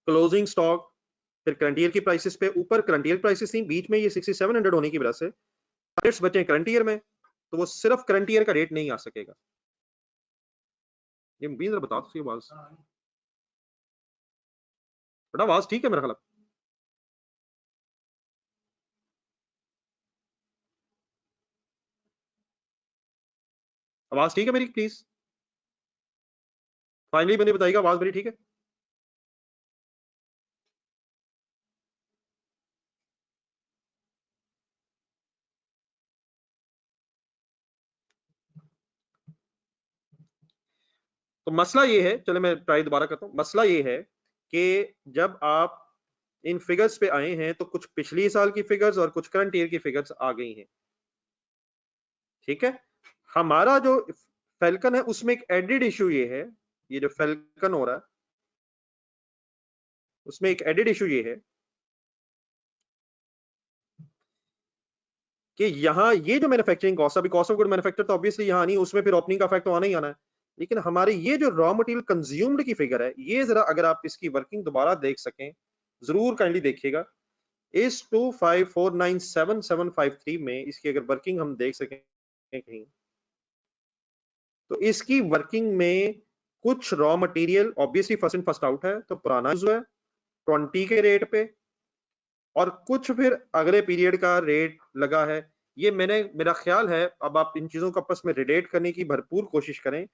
क्लोजिंग स्टॉक, फिर करंट ईयर की प्राइसेस पे, ऊपर करंट ईयर प्राइसेस थी, बीच में ये 6700 होने की वजह से रेट्स बचे करंट ईयर में, तो वो सिर्फ करंट ईयर का रेट नहीं आ सकेगा। ये भी जरा बता दो आवाज, बड़ा आवाज ठीक है मेरा ख्याल। आवाज ठीक है मेरी प्लीज, फाइनली मैंने बताइएगा आवाज मेरी ठीक है। तो मसला ये है, चलो मैं ट्राई दोबारा करता हूँ, मसला ये है कि जब आप इन फिगर्स पे आए हैं तो कुछ पिछली साल की फिगर्स और कुछ करंट ईयर की फिगर्स आ गई हैं, ठीक है। हमारा जो फैल्कन है उसमें एक एडिड इशू ये है, ये जो फैल्कन हो रहा है उसमें एक एडिड इशू ये है कि यहाँ ये जो मैन्युफैक्चरिंग कॉस्ट, अभी कॉस्ट ऑफ गुड मैन्युफैक्चर तो ऑब्वियसली यहाँ नहीं, उसमें फिर ओपनिंग का इफेक्ट तो आना ही आना है, लेकिन हमारे ये जो रॉ मटेरियल कंज्यूम्ड की फिगर है, ये जरा अगर आप इसकी वर्किंग दोबारा देख सकें, जरूर काइंडली देखिएगा। इस 25497,753 में इसकी अगर वर्किंग हम देख सकें कहीं, तो इसकी वर्किंग में कुछ raw material obviously first in first out है, तो पुराना यूज है 20 के रेट पे, और कुछ फिर अगले पीरियड का रेट लगा है। ये मेरा ख्याल है, अब आप इन चीजों को आपस में रिलेट करने की भरपूर कोशिश करें।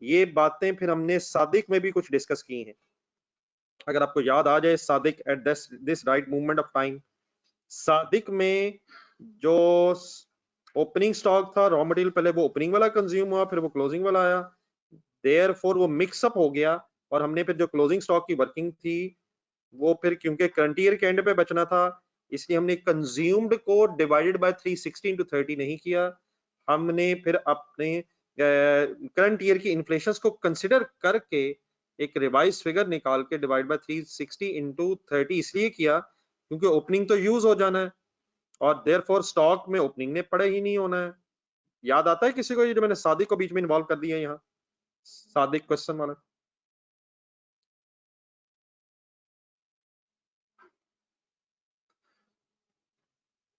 ये बातें फिर हमने सादिक में भी कुछ डिस्कस की हैं, अगर आपको याद आ जाए, Sadiq at this right movement of time, Sadiq में जो ओपनिंग स्टॉक था रॉ मटेरियल, पहले वो ओपनिंग वाला कंज्यूम हुआ, फिर वो क्लोजिंग वाला आया, देयरफॉर वो मिक्सअप हो गया, और हमने फिर जो क्लोजिंग स्टॉक की वर्किंग थी वो फिर क्योंकि करंट ईयर के एंड पे बचना था, इसलिए हमने कंज्यूम्ड को डिवाइडेड बाय 360 into 30 नहीं किया, हमने फिर अपने करंट ईयर की इन्फ्लेशन को कंसिडर करके एक रिवाइज फिगर निकाल के डिवाइड बाय 360 into 30 इसलिए किया क्योंकि ओपनिंग तो यूज हो जाना है, और देयरफॉर स्टॉक में ओपनिंग ने पड़े ही नहीं होना है। याद आता है किसी को ये जो मैंने सादिक को बीच में इन्वॉल्व कर दिया है यहाँ, सादिक क्वेश्चन वाला?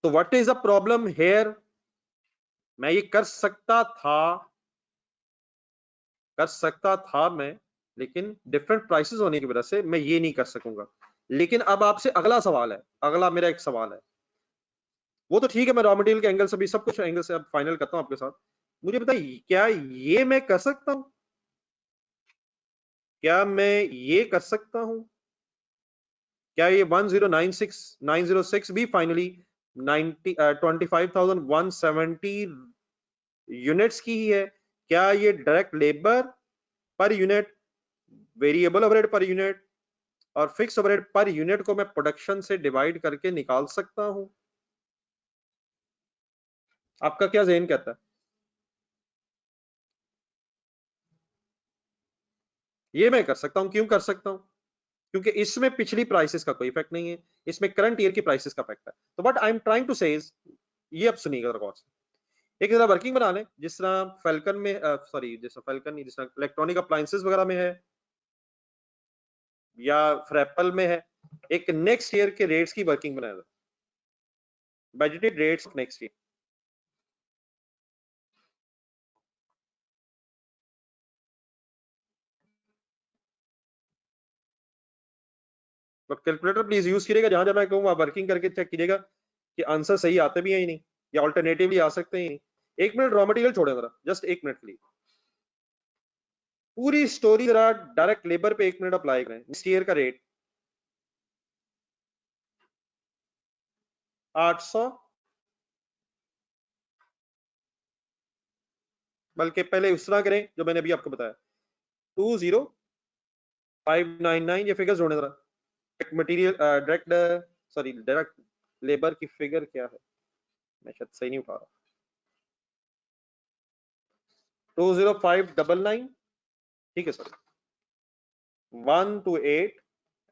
तो what is the problem here? मैं ये कर सकता था मैं, लेकिन डिफरेंट प्राइसेस होने की वजह से मैं ये नहीं कर सकूंगा। लेकिन अब आपसे अगला सवाल है, अगला मेरा एक सवाल है, वो तो ठीक है, मैं रॉ मटेरियल के एंगल से भी सब कुछ एंगल से अब फाइनल करता हूं आपके साथ। मुझे बताइए, क्या ये मैं कर सकता हूं? क्या मैं ये कर सकता हूं? क्या ये 1096906 भी फाइनली 25,170 यूनिट्स की ही है? क्या ये direct labour per unit, variable overhead per unit और फिक्स ओवरहेड पर यूनिट को मैं प्रोडक्शन से डिवाइड करके निकाल सकता हूं? आपका क्या ज़हन कहता है? ये मैं कर सकता हूं। क्यों कर सकता हूं? क्योंकि इसमें पिछली प्राइसेस का कोई इफेक्ट नहीं है, इसमें करंट ईयर की प्राइसेस का इफेक्ट है। तो what I am trying to say is, ये अब सुनिएगा गौर से, एक जरा वर्किंग बना लें जिस तरह फैल्कन में, सॉरी जिस तरह फैल्कन नहीं, जिस तरह इलेक्ट्रॉनिक अप्लायंसेस वगैरह में है या फ्रैपल में है, एक नेक्स्ट ईयर के रेट्स की वर्किंग बनाया, बजटेड रेट्स नेक्स्ट ईयर। तो कैलकुलेटर प्लीज यूज करिएगा, जहां जहां मैं कहूँ वर्किंग करके चेक कीजिएगा कि आंसर सही आते भी हैं ही नहीं, या ऑल्टरनेटिवली आ सकते हैं ही नहीं। 1 मिनट रॉ मटेरियल छोड़े जरा, जस्ट 1 मिनट के लिए पूरी स्टोरी जरा डायरेक्ट लेबर पे 1 मिनट अप्लाई करें। नेक्स्ट ईयर का रेट 800, बल्कि पहले उस तरह करें जो मैंने अभी आपको बताया, 20599, ये फिगर्स जोड़ने जरा। Direct material, direct, sorry direct labour की फिगर क्या है, मैं शायद सही नहीं उठा रहा। 20599, ठीक है sir, 128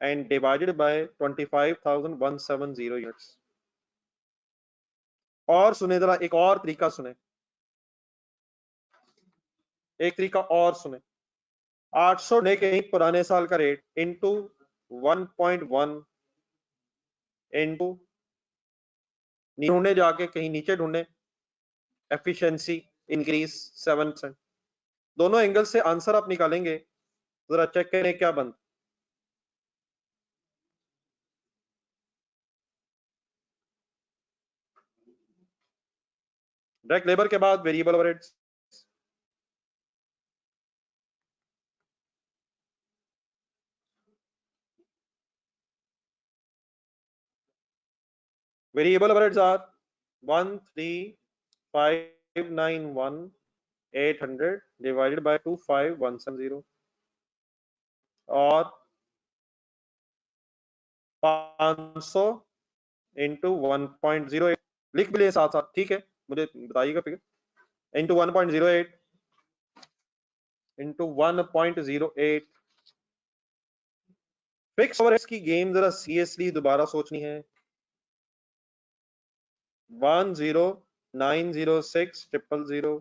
and divided by 25,170 units. और सुने जरा, एक और तरीका सुने, एक तरीका और सुने, 800 ने कहीं पुराने साल का रेट इंटू 1.1 इंटू, ढूंढने जाके कहीं नीचे ढूंढने, एफिशिएंसी इंक्रीज 7%, दोनों एंगल से आंसर आप निकालेंगे, जरा चेक करें क्या बनता। डायरेक्ट लेबर के बाद variable overheads, variable overheads are 13591,800 divided by 25,170, और 500 इंटू 1.08, लिख भी ले साथ साथ, ठीक है, मुझे बताइएगा figure, into 1.08 into 1.08। Fix overheads की गेम जरा सीरियसली दोबारा सोचनी है, 10906,000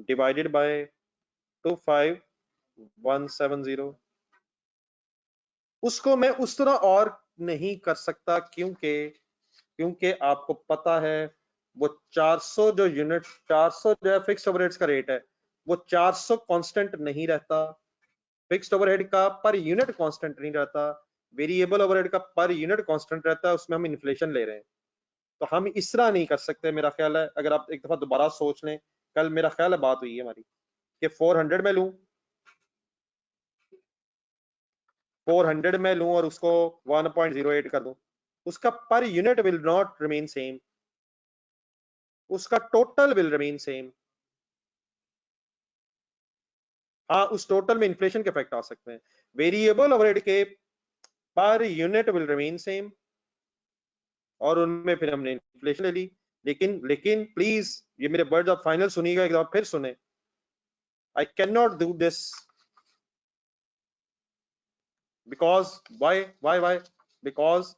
divided by 25170। उसको मैं उस तरह और नहीं कर सकता, क्योंकि आपको पता है वो 400 जो यूनिट 400 जो है फिक्स्ड ओवरहेड्स का रेट है, वो 400 कांस्टेंट नहीं रहता। फिक्स्ड ओवरहेड का पर यूनिट कांस्टेंट नहीं रहता, वेरिएबल ओवरहेड का पर यूनिट कांस्टेंट रहता है, उसमें हम इन्फ्लेशन ले रहे हैं। तो हम इस तरह नहीं कर सकते। मेरा ख्याल है अगर आप एक दफा दोबारा सोच लें, कल मेरा ख्याल है बात हुई है हमारी कि 400 में लूं, 400 में लूं और उसको 1.08 कर दूं, उसका per unit will not remain same, उसका टोटल विल रिमेन सेम। हाँ, उस टोटल में इन्फ्लेशन के इफेक्ट आ सकते हैं। वेरिएबल ओवरहेड के per unit will remain same, और उनमें फिर हमने इन्फ्लेशन ले ली। लेकिन लेकिन प्लीज ये मेरे वर्ड्स आप फाइनल सुनिएगा, एक बार फिर सुने। आई can not do this because why because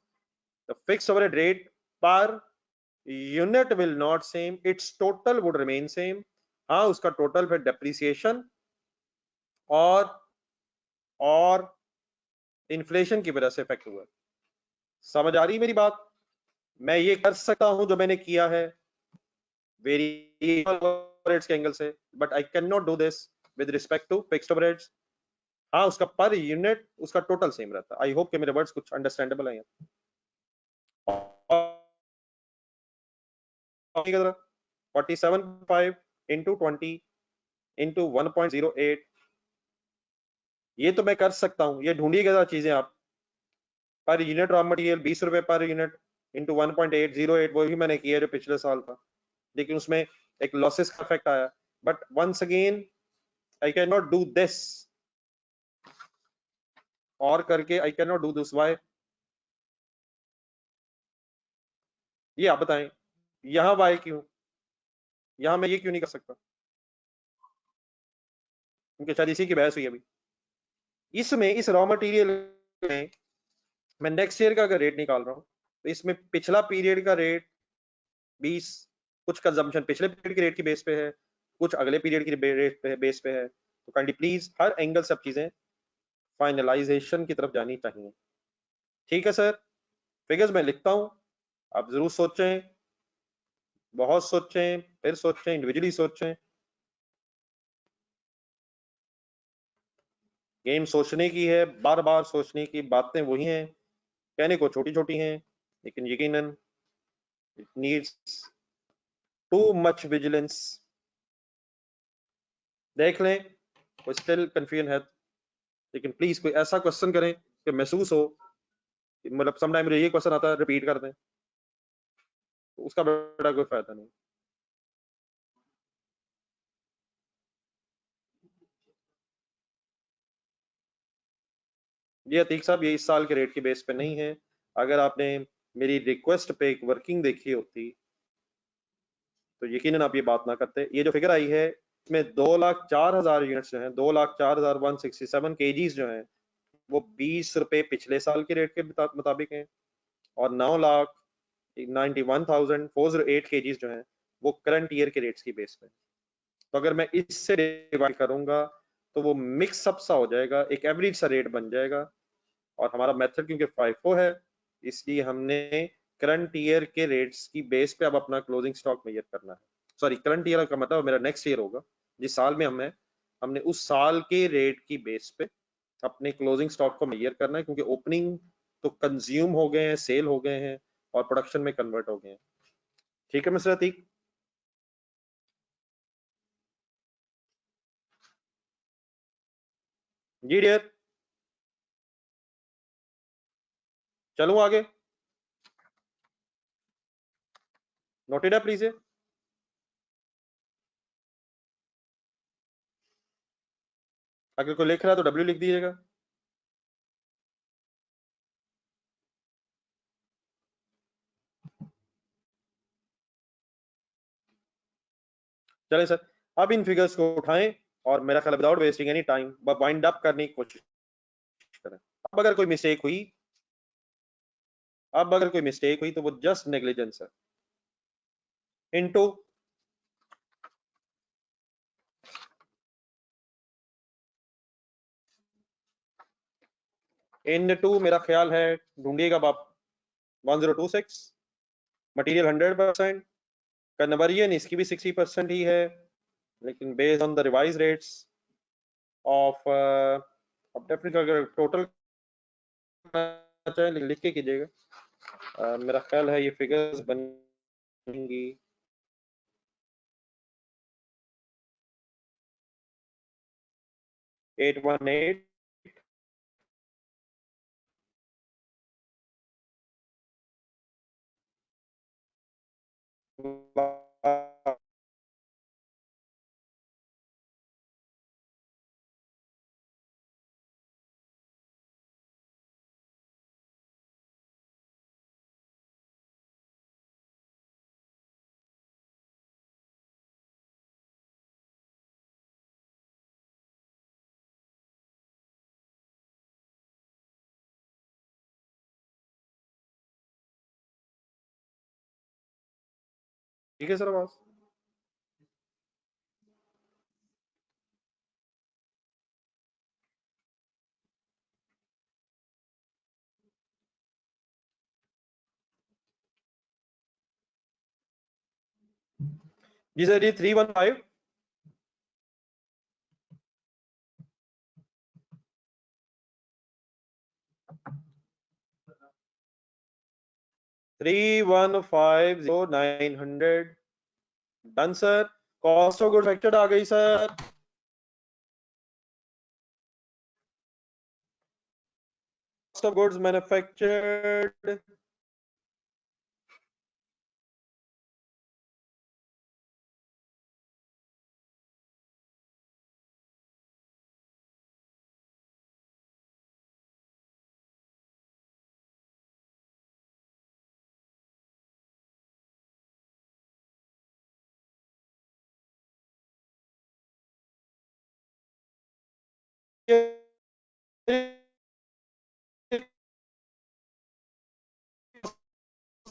the fixed overhead rate per unit will not same, its total would remain same। हाँ, उसका टोटल फिर डेप्रिसिएशन और इन्फ्लेशन की वजह से इफेक्ट हुआ। समझ आ रही मेरी बात? मैं ये कर सकता हूं जो मैंने किया है वेरिएबल ओवरहेड्स के एंगल से, but I can not do this with respect to fixed overheads. हाँ, उसका पर यूनिट उसका टोटल सेम रहता है। आई होप कि मेरे वर्ड्स कुछ अंडरस्टैंडेबल है। 47.5 into 20 into 1.08, ये तो मैं कर सकता हूं। ये ढूंढिएगा चीजें आप। पर यूनिट रॉ मटेरियल 20 रुपए पर यूनिट इंटू 1.808, वो भी मैंने किया जो पिछले साल था, लेकिन उसमें एक लॉसेस का इफेक्ट आया। But once again I can not do this, और करके I can not do this. Why? ये आप बताएं, यहां वाई क्यों, यहां मैं ये क्यों नहीं कर सकता? क्योंकि शायद इसी की बहस हुई अभी। इसमें इस रॉ मटेरियल में मैं नेक्स्ट ईयर का अगर रेट निकाल रहा हूं, तो इसमें पिछला पीरियड का रेट 20, कुछ कंजम्पशन पिछले पीरियड के रेट की बेस पे है, कुछ अगले पीरियड की रेट पे बेस पे है। तो काइंडली प्लीज हर एंगल सब चीजें फाइनलाइजेशन की तरफ जानी चाहिए। ठीक है सर, फिगर्स मैं लिखता हूं, आप जरूर सोचें, बहुत सोचें, फिर सोचें, इंडिविजुअली सोचें। गेम सोचने की है, बार बार सोचने की। बातें वही हैं, कहने को छोटी छोटी हैं, लेकिन यकीनन it needs too much vigilance. देख लें कोई स्टिल कंफ्यूजन है, लेकिन प्लीज कोई ऐसा क्वेश्चन करें कि महसूस हो, मतलब समटाइम मुझे ये क्वेश्चन आता है रिपीट कर दें, तो उसका बड़ा कोई फायदा नहीं। ये अतीक साहब, ये इस साल के रेट के बेस पे नहीं है। अगर आपने मेरी रिक्वेस्ट पे एक वर्किंग देखी होती तो यकीनन आप ये बात ना करते। ये जो फिगर आई है इसमें 2,04,000 यूनिट्स जो हैं, 2,04,167 केजीज जो हैं, वो 20 रुपए पिछले साल के रेट के मुताबिक हैं, और 9,91,408 केजीज जो हैं वो करंट ईयर के रेट्स की बेस पे। तो अगर मैं इससे डिवाइड करूंगा तो वो मिक्स अप सा हो जाएगा, एक एवरेज सा रेट बन जाएगा। और हमारा मेथड क्योंकि फाइफो है, इसलिए हमने करंट ईयर के रेट्स की बेस पे अब अपना क्लोजिंग स्टॉक मेजर करना है। सॉरी, करंट ईयर का मतलब मेरा नेक्स्ट ईयर होगा, जिस साल में हमने उस साल के रेट की बेस पे अपने क्लोजिंग स्टॉक को मेजर करना है, क्योंकि ओपनिंग तो कंज्यूम हो गए हैं, सेल हो गए हैं, और प्रोडक्शन में कन्वर्ट हो गए हैं। ठीक है मिस्टर अतीक? जी डियर, चलूं आगे? नोटेड है प्लीज? अगर कोई लिख रहा है तो डब्ल्यू लिख दीजिएगा। चले सर, अब इन फिगर्स को उठाएं और मेरा ख्याल without wasting any time wind up करने की कोशिश करें। अब अगर कोई मिस्टेक हुई तो वो जस्ट नेग्लिजेंस है। इनटू मेरा ख्याल है ढूंढिएगा आप 1026, मटेरियल 100%, कन्वर्जन इसकी भी 60% ही है, लेकिन based on the revise rates of अब डेफिनेटली अगर टोटल चाहे लिख के कीजिएगा। मेरा ख्याल है ये फिगर्स बनेंगी 818 ठीक है सर आवाज? जी सर, ये 315 3150900 done sir. Cost of good factored आ गई sir. Cost of goods manufactured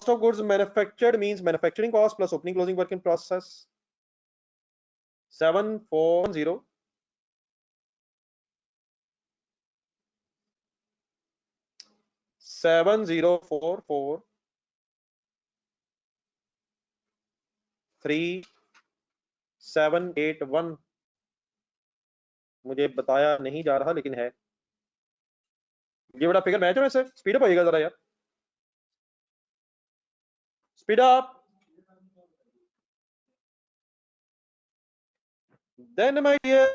cost of goods manufactured means manufacturing cost plus opening closing work in process 740 7044 3781। मुझे बताया नहीं जा रहा लेकिन है ये बड़ा फिगर मैच है वैसे। स्पीड अप होइएगा जरा यार, speed up. Then my dear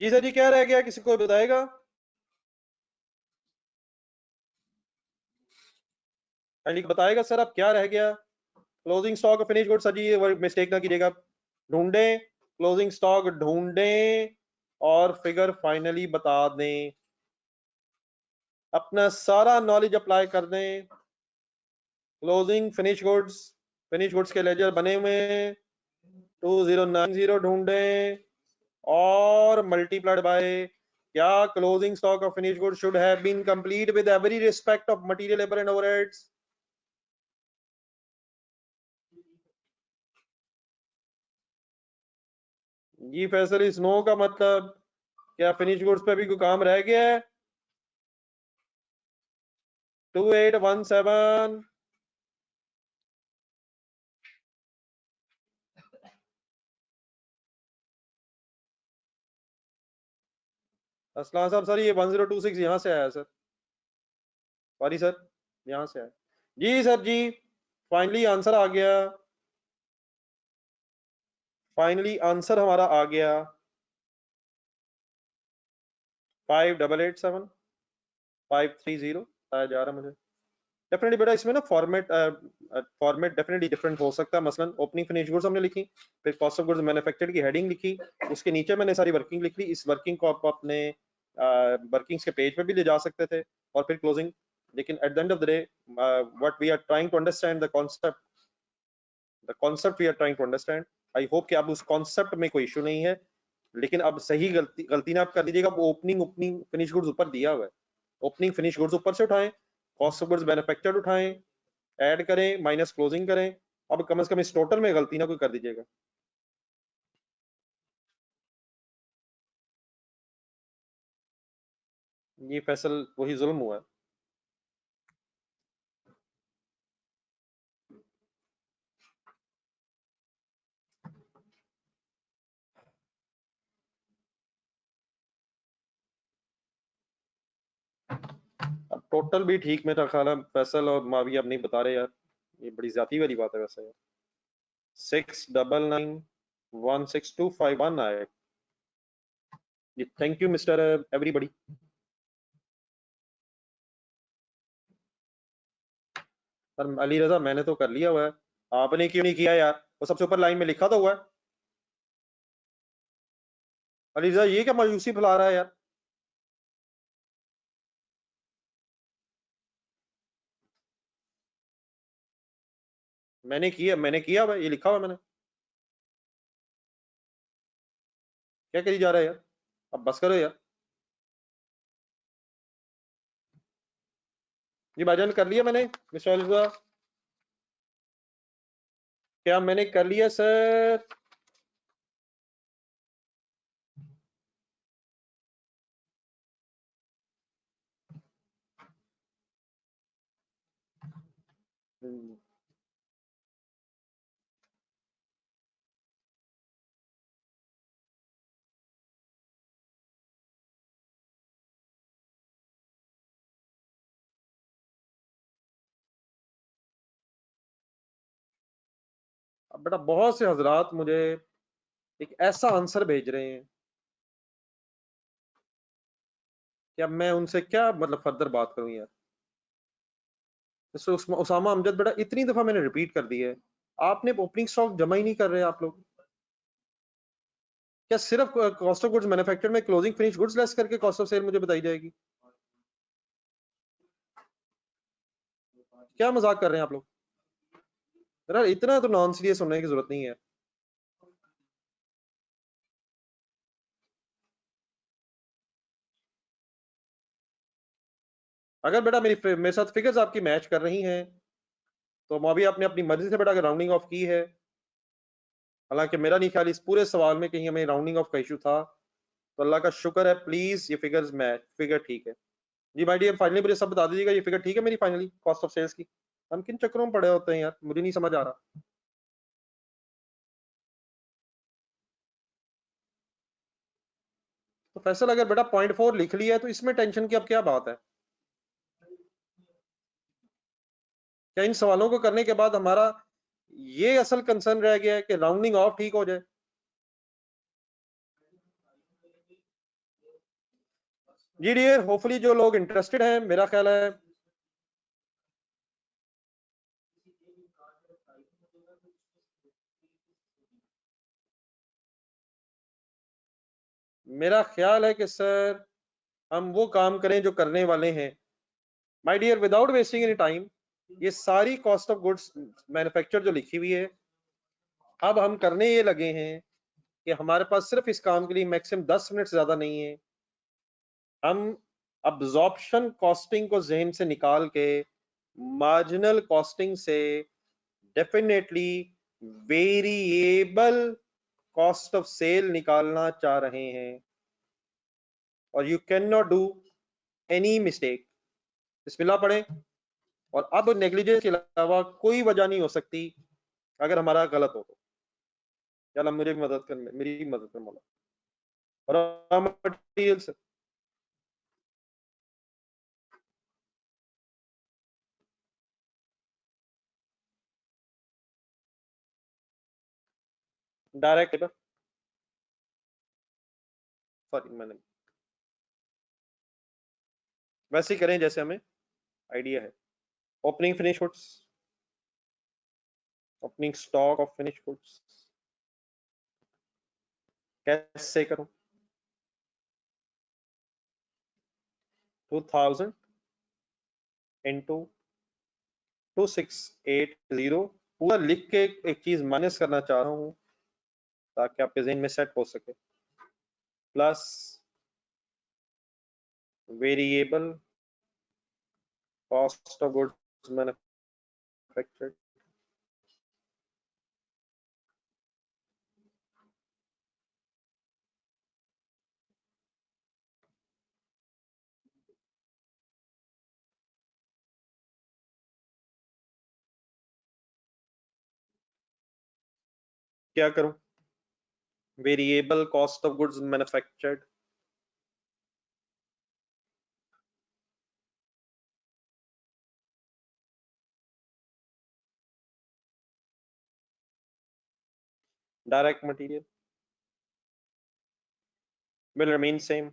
जी सर, जी क्या रह गया, किसी को बताएगा? बताएगा सर अब क्या रह गया? Closing stock finish good sir जी, ये मिस्टेक ना कीजिएगा। ढूंढें, क्लोजिंग स्टॉक ढूंढें और फिगर फाइनली बता दें, अपना सारा नॉलेज अप्लाई कर दें। क्लोजिंग फिनिश गुड्स के लेजर बने हुए 2090 ढूंढें और मल्टीप्लाइड बाय क्या closing stock of finish goods should have been complete with every respect of material labour and overheads. जी फैसल इस नो का मतलब क्या फिनिश गुड्स पे भी कोई काम रह गया है? 2817 असलान साहब सर, ये 1026 यहाँ से आया सर, सॉरी सर, यहाँ से आया। जी सर जी, फाइनली आंसर आ गया, फाइनली आंसर हमारा आ गया 5887 530 आया जा रहा मुझे। डेफिनेटली बेटा इसमें ना फॉर्मेट डेफिनेटली डिफरेंट हो सकता है। मसलन ओपनिंग फिनिश गुड्स हमने लिखी, फिर कॉस्ट ऑफ गुड्स मैन्युफैक्चर्ड की हेडिंग लिखी, उसके नीचे मैंने सारी वर्किंग लिख ली। इस वर्किंग को आप अपने वर्किंग्स के पेज पे भी ले जा सकते थे और फिर क्लोजिंग। लेकिन at the end of the day what we are trying to understand the concept we are trying to understand. I hope कि अब उस कॉन्सेप्ट में कोई इशू नहीं है। लेकिन अब सही गलती ना आप कर लीजिएगा। ओपनिंग ओपनिंग फिनिश गुड्स ऊपर दिया हुआ है, ओपनिंग फिनिश गुड्स ऊपर से उठाएं, कॉस्ट ऑफ गुड्स मैन्युफैक्चर्ड उठाएं, ऐड करें, माइनस क्लोजिंग करें। अब कम से कम इस टोटल में गलती ना कोई कर दीजिएगा। ये फैसल वही जुल्म हुआ है। अब टोटल भी ठीक मेरा ख्याल है फैसल और मावी अब नहीं बता रहे यार, ये बड़ी ज्यादा वाली बात है वैसे यार। 69916251 आया जी। Thank you mister everybody. पर अली रजा मैंने तो कर लिया हुआ है, आपने क्यों नहीं किया यार? वो सबसे ऊपर लाइन में लिखा तो हुआ है। अली रजा ये क्या मायूसी फैला रहा है यार? मैंने किया हुआ है, ये लिखा हुआ है मैंने। क्या करी जा रहा है यार? अब बस करो यार। जी भाईजान कर लिया मैंने मिस्टर अली रजा। क्या मैंने कर लिया सर? अब बेटा बहुत से हजरात मुझे एक ऐसा आंसर भेज रहे हैं कि अब मैं उनसे क्या मतलब फर्दर बात करूं यार। जैसे उसामा अमजद बेटा इतनी दफा मैंने रिपीट कर दी है, आपने ओपनिंग स्टॉक जमा ही नहीं कर रहे आप लोग। क्या सिर्फ कॉस्ट ऑफ गुड्स मैन्युफैक्चर्ड में क्लोजिंग फिनिश गुड्स लेस करके कॉस्ट ऑफ सेल मुझे बताई जाएगी? क्या मजाक कर रहे हैं आप लोग? यार इतना तो नॉन सीरियस होने की जरूरत नहीं है। अगर बेटा मेरे साथ फिगर्स आपकी मैच कर रही हैं तो मौवी आपने अपनी मर्जी से बेटा अगर राउंडिंग ऑफ की है, हालांकि मेरा नहीं ख्याल इस पूरे सवाल में कहीं हमें राउंडिंग ऑफ का इशू था, तो अल्लाह का शुक्र है। प्लीज ये फिगर्स मैच, फिगर ठीक है जी भाई डियर। फाइनली मुझे सब बता दीजिएगा, ये फिगर ठीक है मेरी फाइनली कॉस्ट ऑफ सेल्स की? हम किन चक्करों में पड़े होते हैं यार, मुझे नहीं समझ आ रहा। तो फैसल अगर बेटा 0.4 लिख लिया है तो इसमें टेंशन की अब क्या बात है? क्या इन सवालों को करने के बाद हमारा ये असल कंसर्न रह गया है कि राउंडिंग ऑफ ठीक हो जाए? जी डियर, होपफुली जो लोग इंटरेस्टेड हैं, मेरा ख्याल है कि सर हम वो काम करें जो करने वाले हैं। My dear, without wasting any time, ये सारी कॉस्ट ऑफ गुड्स मैन्युफैक्चर जो लिखी हुई है, अब हम करने ये लगे हैं कि हमारे पास सिर्फ इस काम के लिए मैक्सिमम 10 मिनट से ज्यादा नहीं है। हम अब्जॉर्प्शन कॉस्टिंग को जहन से निकाल के मार्जिनल कॉस्टिंग से definitely variable cost of sale निकालना चाह रहे हैं। और you can not do any mistake. बिस्मिल्लाह पढ़े। और अब नेग्लिजेंस के अलावा कोई वजह नहीं हो सकती अगर हमारा गलत हो तो। चल मुझे भी मदद कर, मेरी मदद कर मौला। और मटेरियल से डायरेक्ट, सॉरी मैंने वैसे ही करें जैसे हमें आइडिया है। Opening finish goods, opening stock of finish goods कैसे करूं? 2000 इंटू 2680 पूरा लिख के एक चीज माइनस करना चाह रहा हूं ताकि आपके ज़हन में सेट हो सके, plus variable cost of goods manufactured क्या करूं? Variable cost of goods manufactured direct material will remain same,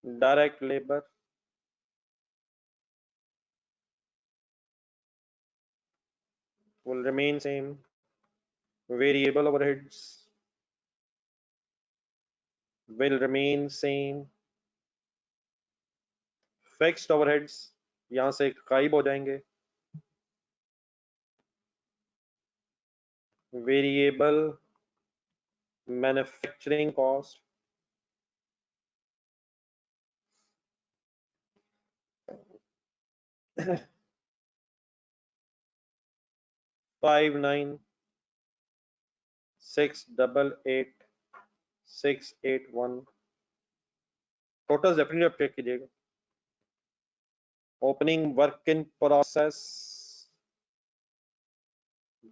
direct labor will remain same, variable overheads will remain same, fixed overheads यहां से गायब हो जाएंगे, variable manufacturing cost $59,688,681 total definitely आप check कीजिएगा। Opening work in process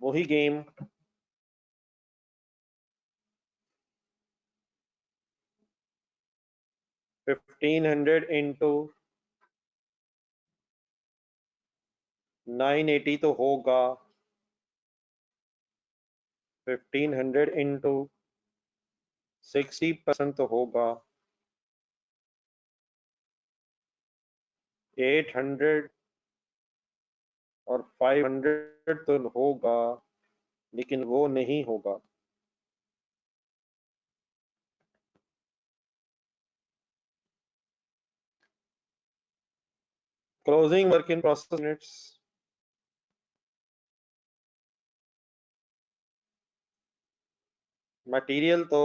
वही game 1500 into 980 तो होगा, 1500 इंटू 60% तो होगा, 800 और 500 तो होगा, लेकिन वो नहीं होगा। Closing work in process units material तो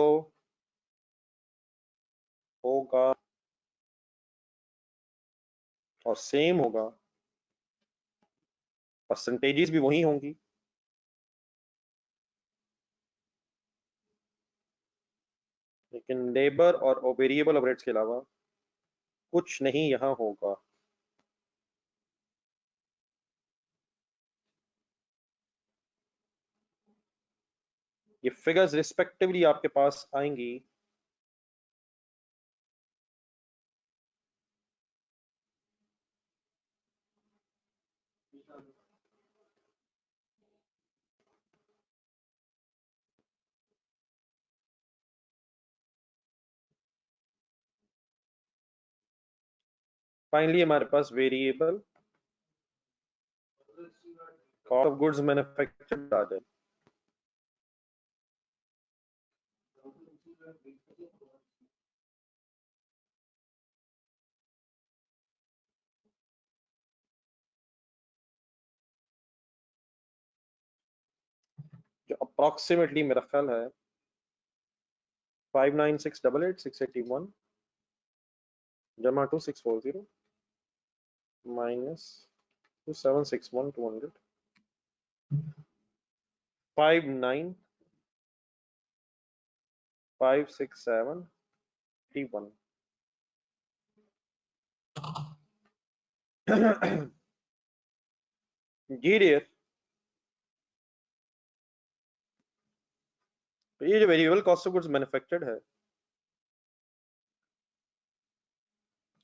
होगा और सेम होगा, परसेंटेजेस भी वही होंगी, लेकिन लेबर और वेरिएबल ओवरहेड्स के अलावा कुछ नहीं यहाँ होगा। ये फिगर्स रिस्पेक्टिवली आपके पास आएंगी। फाइनली हमारे पास variable cost of goods manufactured आ जाए। जो अप्रोक्सीमेटली मेरा ख्याल है 59688,681 जमा 2640 माइनस 2761,200 59,567,81 जी डियर, ये जो variable cost of goods manufactured है,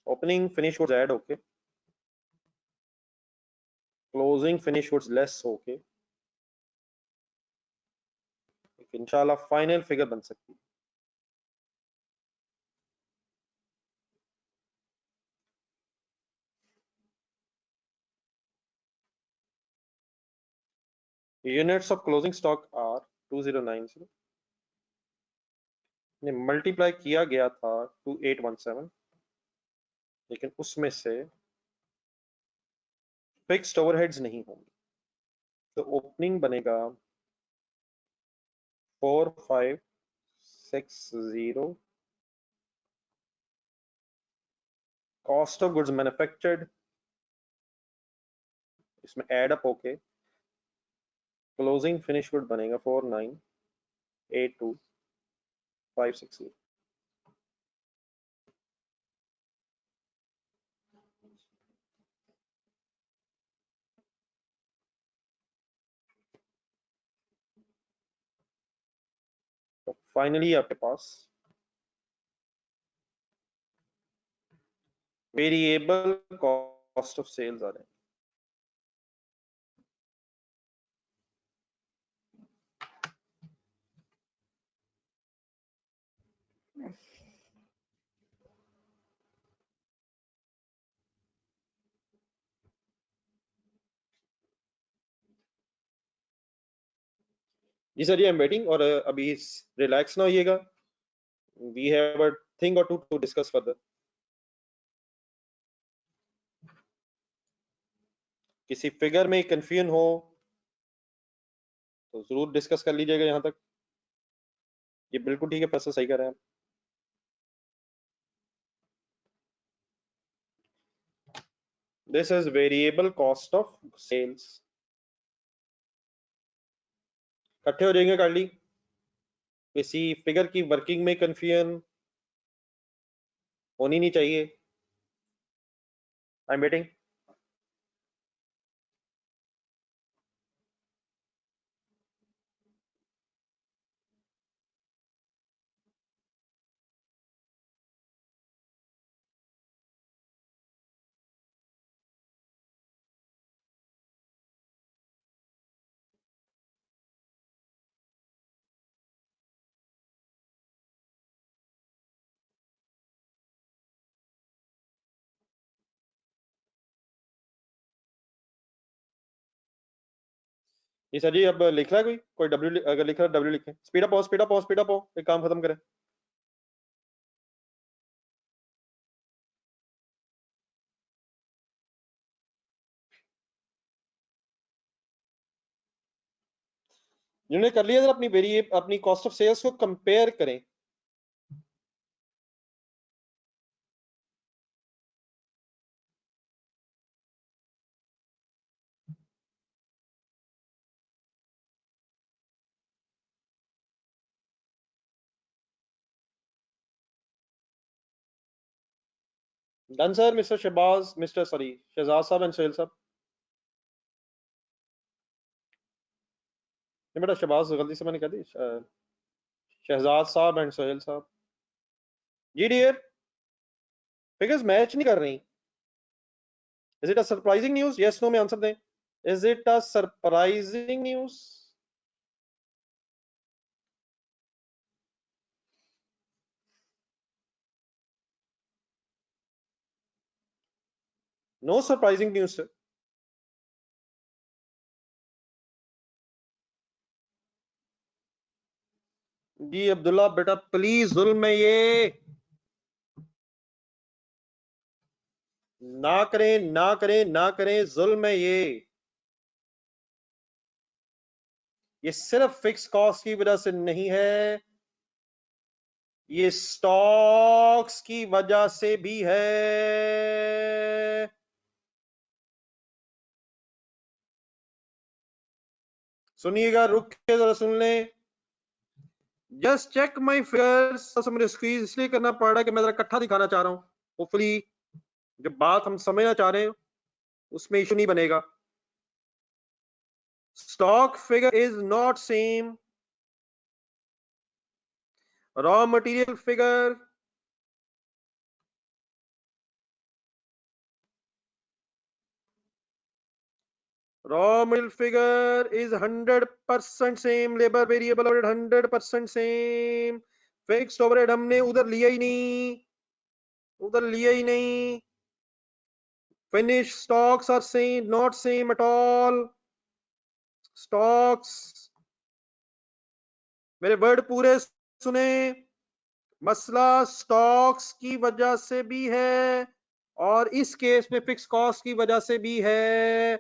ओपनिंग फिनिश गुड्स ऐड होके क्लोजिंग फिनिश गुड्स लेस होके इंशाल्लाह फाइनल फिगर बन सकती है। Units of closing stock are 2090, ने मल्टीप्लाई किया गया था 2817, लेकिन उसमें से फिक्स्ड ओवरहेड्स नहीं होंगे, तो ओपनिंग बनेगा 4560, कॉस्ट ऑफ गुड्स मैन्युफैक्चर्ड इसमें एड अप होके क्लोजिंग फिनिश गुड बनेगा 4982560। तो फाइनली आपके पास वेरिएबल कॉस्ट ऑफ सेल्स आ रहे हैं। जी सर, जी आई एम वेटिंग, और अभी रिलैक्स ना होइएगा, we have a thing or two to discuss further. किसी फिगर में कंफ्यूजन हो तो जरूर डिस्कस कर लीजिएगा यहाँ तक। ये बिल्कुल ठीक है, प्रोसेस सही कर रहे हैं आप। This is variable cost of sales. इकट्ठे हो जाएंगे कर ली। किसी फिगर की वर्किंग में कंफ्यूजन होनी नहीं चाहिए। आई एम वेटिंग। ये सर जी, अब लिख रहा है कोई डब्ल्यू, अगर लिख रहा है डब्ल्यू लिखें। स्पीड अप हो, स्पीड अप हो, स्पीड अप हो, एक काम खत्म करें। जिन्होंने कर लिया, जरा अपनी कॉस्ट ऑफ सेल्स को कंपेयर करें। Done sir, mister Shahbaz, mister sorry Shahzad साहब एंड सोहेल साहब। ये बेटा शहबाज गलती से मैंने कह दी, शहजाद साहब एंड सोहेल साहब। जी डियर, फिगर्स मैच नहीं कर रही। Is it a surprising news? Yes no में आंसर दें। Is it a surprising news? No surprising news sir. जी अब्दुल्ला बेटा प्लीज, जुल्म है ये, ना करें ना करें ना करें, जुल्म है ये सिर्फ फिक्स कॉस्ट की वजह से नहीं है, ये स्टॉक्स की वजह से भी है। सुनिएगा, रुक के जरा सुन लें। Just check my figures. मुझे स्क्वीज इसलिए करना पड़ रहा है कि मैं जरा इकट्ठा दिखाना चाह रहा हूं। होपफुली जो बात हम समझना चाह रहे हैं उसमें इशू नहीं बनेगा। Stock figure is not same, raw material figure raw material figure is 100% same, labor variable overhead 100% same, fixed overhead हमने उधर लिया ही नहीं, उधर लिया ही नहीं। finished stocks are same, not same at all. Stocks, मेरे वर्ड पूरे सुने, मसला स्टॉक्स की वजह से भी है और इस केस में फिक्स कॉस्ट की वजह से भी है।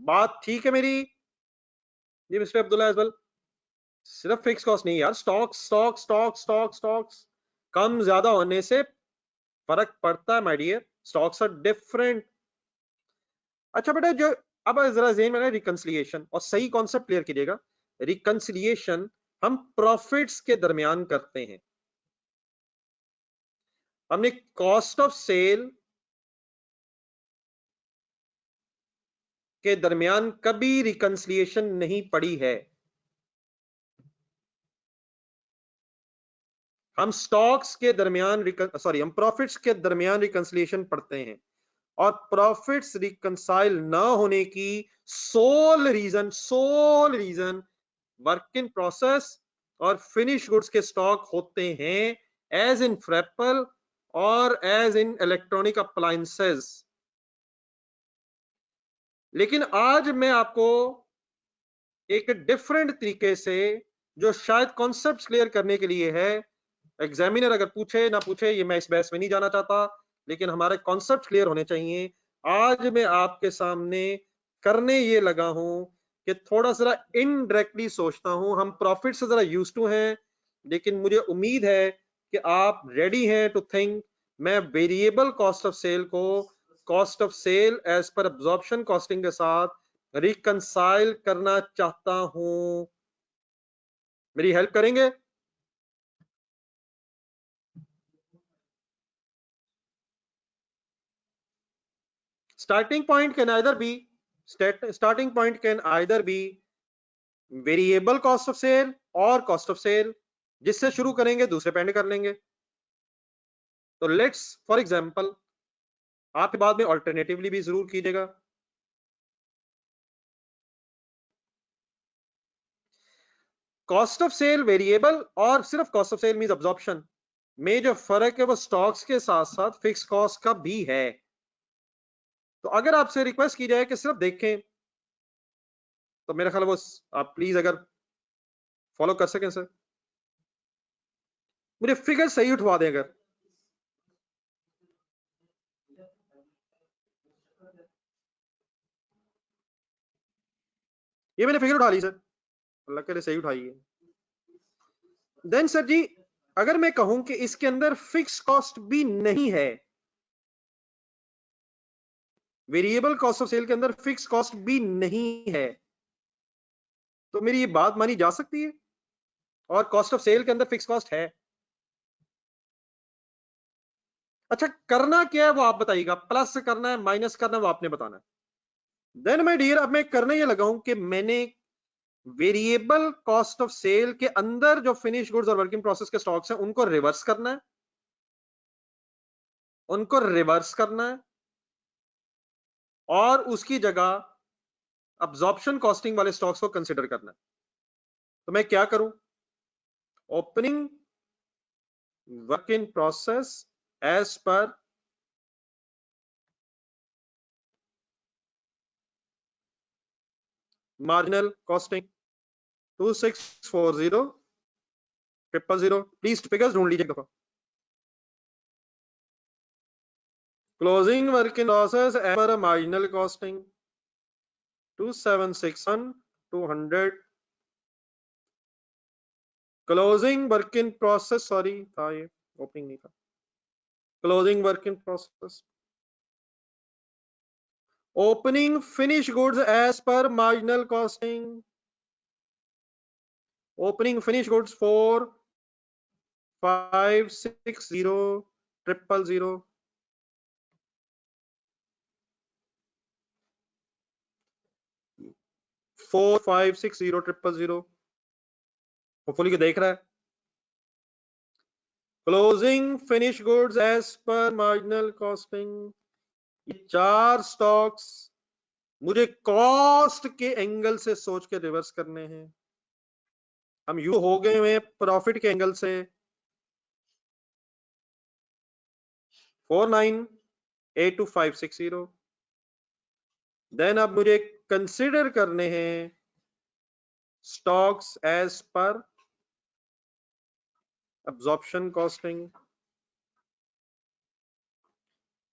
बात ठीक है मेरी? जी मिस्टर अब्दुल्ला एजवल, सिर्फ फिक्स कॉस्ट नहीं यार, stocks stocks stocks stocks stocks कम ज्यादा होने से फर्क पड़ता है my dear, stocks are different. अच्छा बेटा, जो अब जरा ज़हन में रिकंसिलिएशन और सही कॉन्सेप्ट क्लियर कीजिएगा। रिकंसिलिएशन हम प्रॉफिट्स के दरमियान करते हैं। हमने कॉस्ट ऑफ सेल के दरमियान कभी रिकंसिलिएशन नहीं पड़ी है। हम स्टॉक्स के दरमियान हम प्रॉफिट्स के दरमियान रिकंसिलिएशन पढ़ते हैं और प्रॉफिट्स रिकंसाइल ना होने की sole reason work in process और फिनिश गुड्स के स्टॉक होते हैं, एज इन फ्रेपल और एज इन इलेक्ट्रॉनिक अप्लायंसेस। लेकिन आज मैं आपको एक डिफरेंट तरीके से, जो शायद कॉन्सेप्ट क्लियर करने के लिए है, एग्जामिनर अगर पूछे ना पूछे ये मैं इस बहस में नहीं जाना चाहता, लेकिन हमारे कॉन्सेप्ट क्लियर होने चाहिए। आज मैं आपके सामने करने ये लगा हूं कि थोड़ा सा इनडायरेक्टली सोचता हूं। हम प्रॉफिट से जरा यूज टू हैं, लेकिन मुझे उम्मीद है कि आप रेडी हैं टू थिंक। मैं वेरिएबल कॉस्ट ऑफ सेल को cost of sale as per absorption costing के साथ रिकंसाइल करना चाहता हूं। मेरी हेल्प करेंगे? starting point can either be starting point can either be variable cost of sale और कॉस्ट ऑफ सेल। जिससे शुरू करेंगे दूसरे पे एंड कर लेंगे। तो लेट्स फॉर एग्जांपल, आप बाद में ऑल्टरनेटिवली भी जरूर कीजिएगा। कॉस्ट ऑफ सेल वेरिएबल और सिर्फ cost of sale means absorption में जो फर्क है वो स्टॉक्स के साथ साथ फिक्स कॉस्ट का भी है। तो अगर आपसे रिक्वेस्ट की जाए कि सिर्फ देखें, तो मेरा ख्याल वो आप प्लीज अगर फॉलो कर सकें सर, मुझे फिगर सही उठवा दें। अगर ये मैंने फिगर उठा ली सर, अल्लाह करे सही उठाई है। देन सर जी, अगर मैं कहूं कि इसके अंदर फिक्स कॉस्ट भी नहीं है, वेरिएबल कॉस्ट ऑफ सेल के अंदर फिक्स कॉस्ट भी नहीं है, तो मेरी ये बात मानी जा सकती है? और कॉस्ट ऑफ सेल के अंदर फिक्स कॉस्ट है। अच्छा, करना क्या है वो आप बताइएगा, प्लस करना है माइनस करना है वो आपने बताना है। देन माय डियर, अब मैं करने ये लगा हूं कि मैंने वेरिएबल कॉस्ट ऑफ सेल के अंदर जो फिनिश गुड्स और वर्किंग प्रोसेस के स्टॉक्स हैं उनको रिवर्स करना है, उनको रिवर्स करना है और उसकी जगह अब्जॉर्प्शन कॉस्टिंग वाले स्टॉक्स को कंसिडर करना है। तो मैं क्या करूं? Opening work in process as per marginal costing 2640 000, please figures ढूंढ लीजिए दफा। Closing work in process as per marginal costing 2761 200। Closing work in process, sorry था ये, ओपनिंग नहीं था। Closing work in process, opening finish goods as per marginal costing, opening finish goods 4560 000 4560 000। Hopefully कि देख रहा है। Closing finish goods as per marginal costing, ये चार स्टॉक्स मुझे कॉस्ट के एंगल से सोच के रिवर्स करने हैं। हम यू हो गए हैं प्रॉफिट के एंगल से। 4982560। देन अब मुझे कंसिडर करने हैं stocks as per absorption costing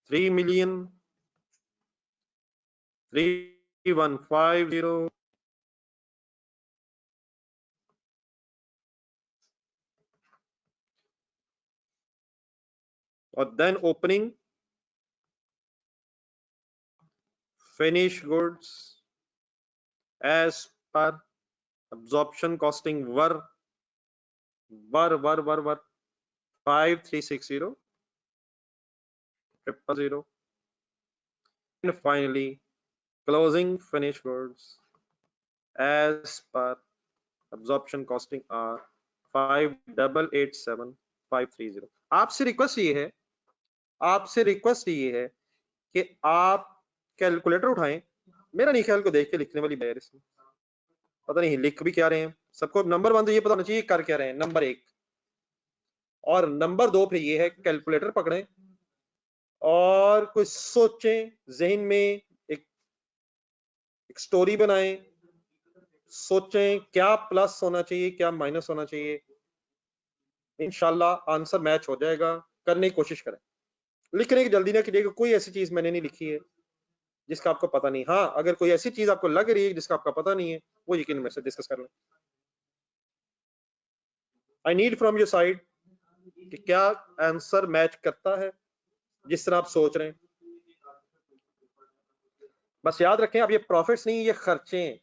3,3150 और then opening finished goods as per absorption costing were 5360 000 and finally closing finished goods as per absorption costing are 5,887,530। आपसे रिक्वेस्ट ये है कि आप कैलकुलेटर उठाएं। मेरा नहीं ख्याल को देख के लिखने वाली बात इसमें पता नहीं लिख भी क्या रहे हैं। सबको नंबर 1 तो ये पता होना चाहिए कर क्या रहे हैं, नंबर 1 और नंबर 2 पे ये है कैलकुलेटर पकड़ें और कुछ सोचें, जहन में एक स्टोरी बनाएं, सोचें क्या प्लस होना चाहिए क्या माइनस होना चाहिए। इंशाल्लाह आंसर मैच हो जाएगा। करने की कोशिश करें, लिखने की जल्दी ना कीजिएगा। कोई ऐसी चीज मैंने नहीं लिखी है जिसका आपको पता नहीं। हाँ, अगर कोई ऐसी चीज आपको लग रही है जिसका आपका पता नहीं है, वो यकीन मेरे से डिस्कस कर लें। I need from your side कि क्या आंसर मैच करता है जिस तरह आप सोच रहे हैं। बस याद रखें, अब ये प्रॉफिट्स नहीं, ये खर्चे हैं।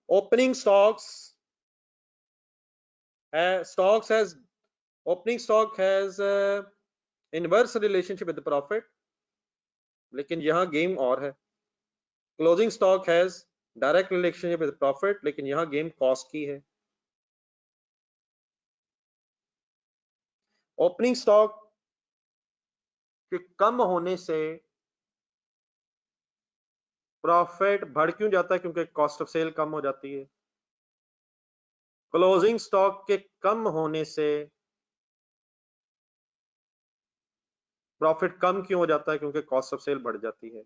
Opening stocks has opening stock has inverse relationship with the profit, लेकिन यहां गेम और है। Closing stock has direct relationship with profit, लेकिन यहां गेम कॉस्ट की है। ओपनिंग स्टॉक के कम होने से प्रॉफिट बढ़ क्यों जाता है? क्योंकि कॉस्ट ऑफ सेल कम हो जाती है। क्लोजिंग स्टॉक के कम होने से प्रॉफिट कम क्यों हो जाता है? क्योंकि कॉस्ट ऑफ सेल बढ़ जाती है।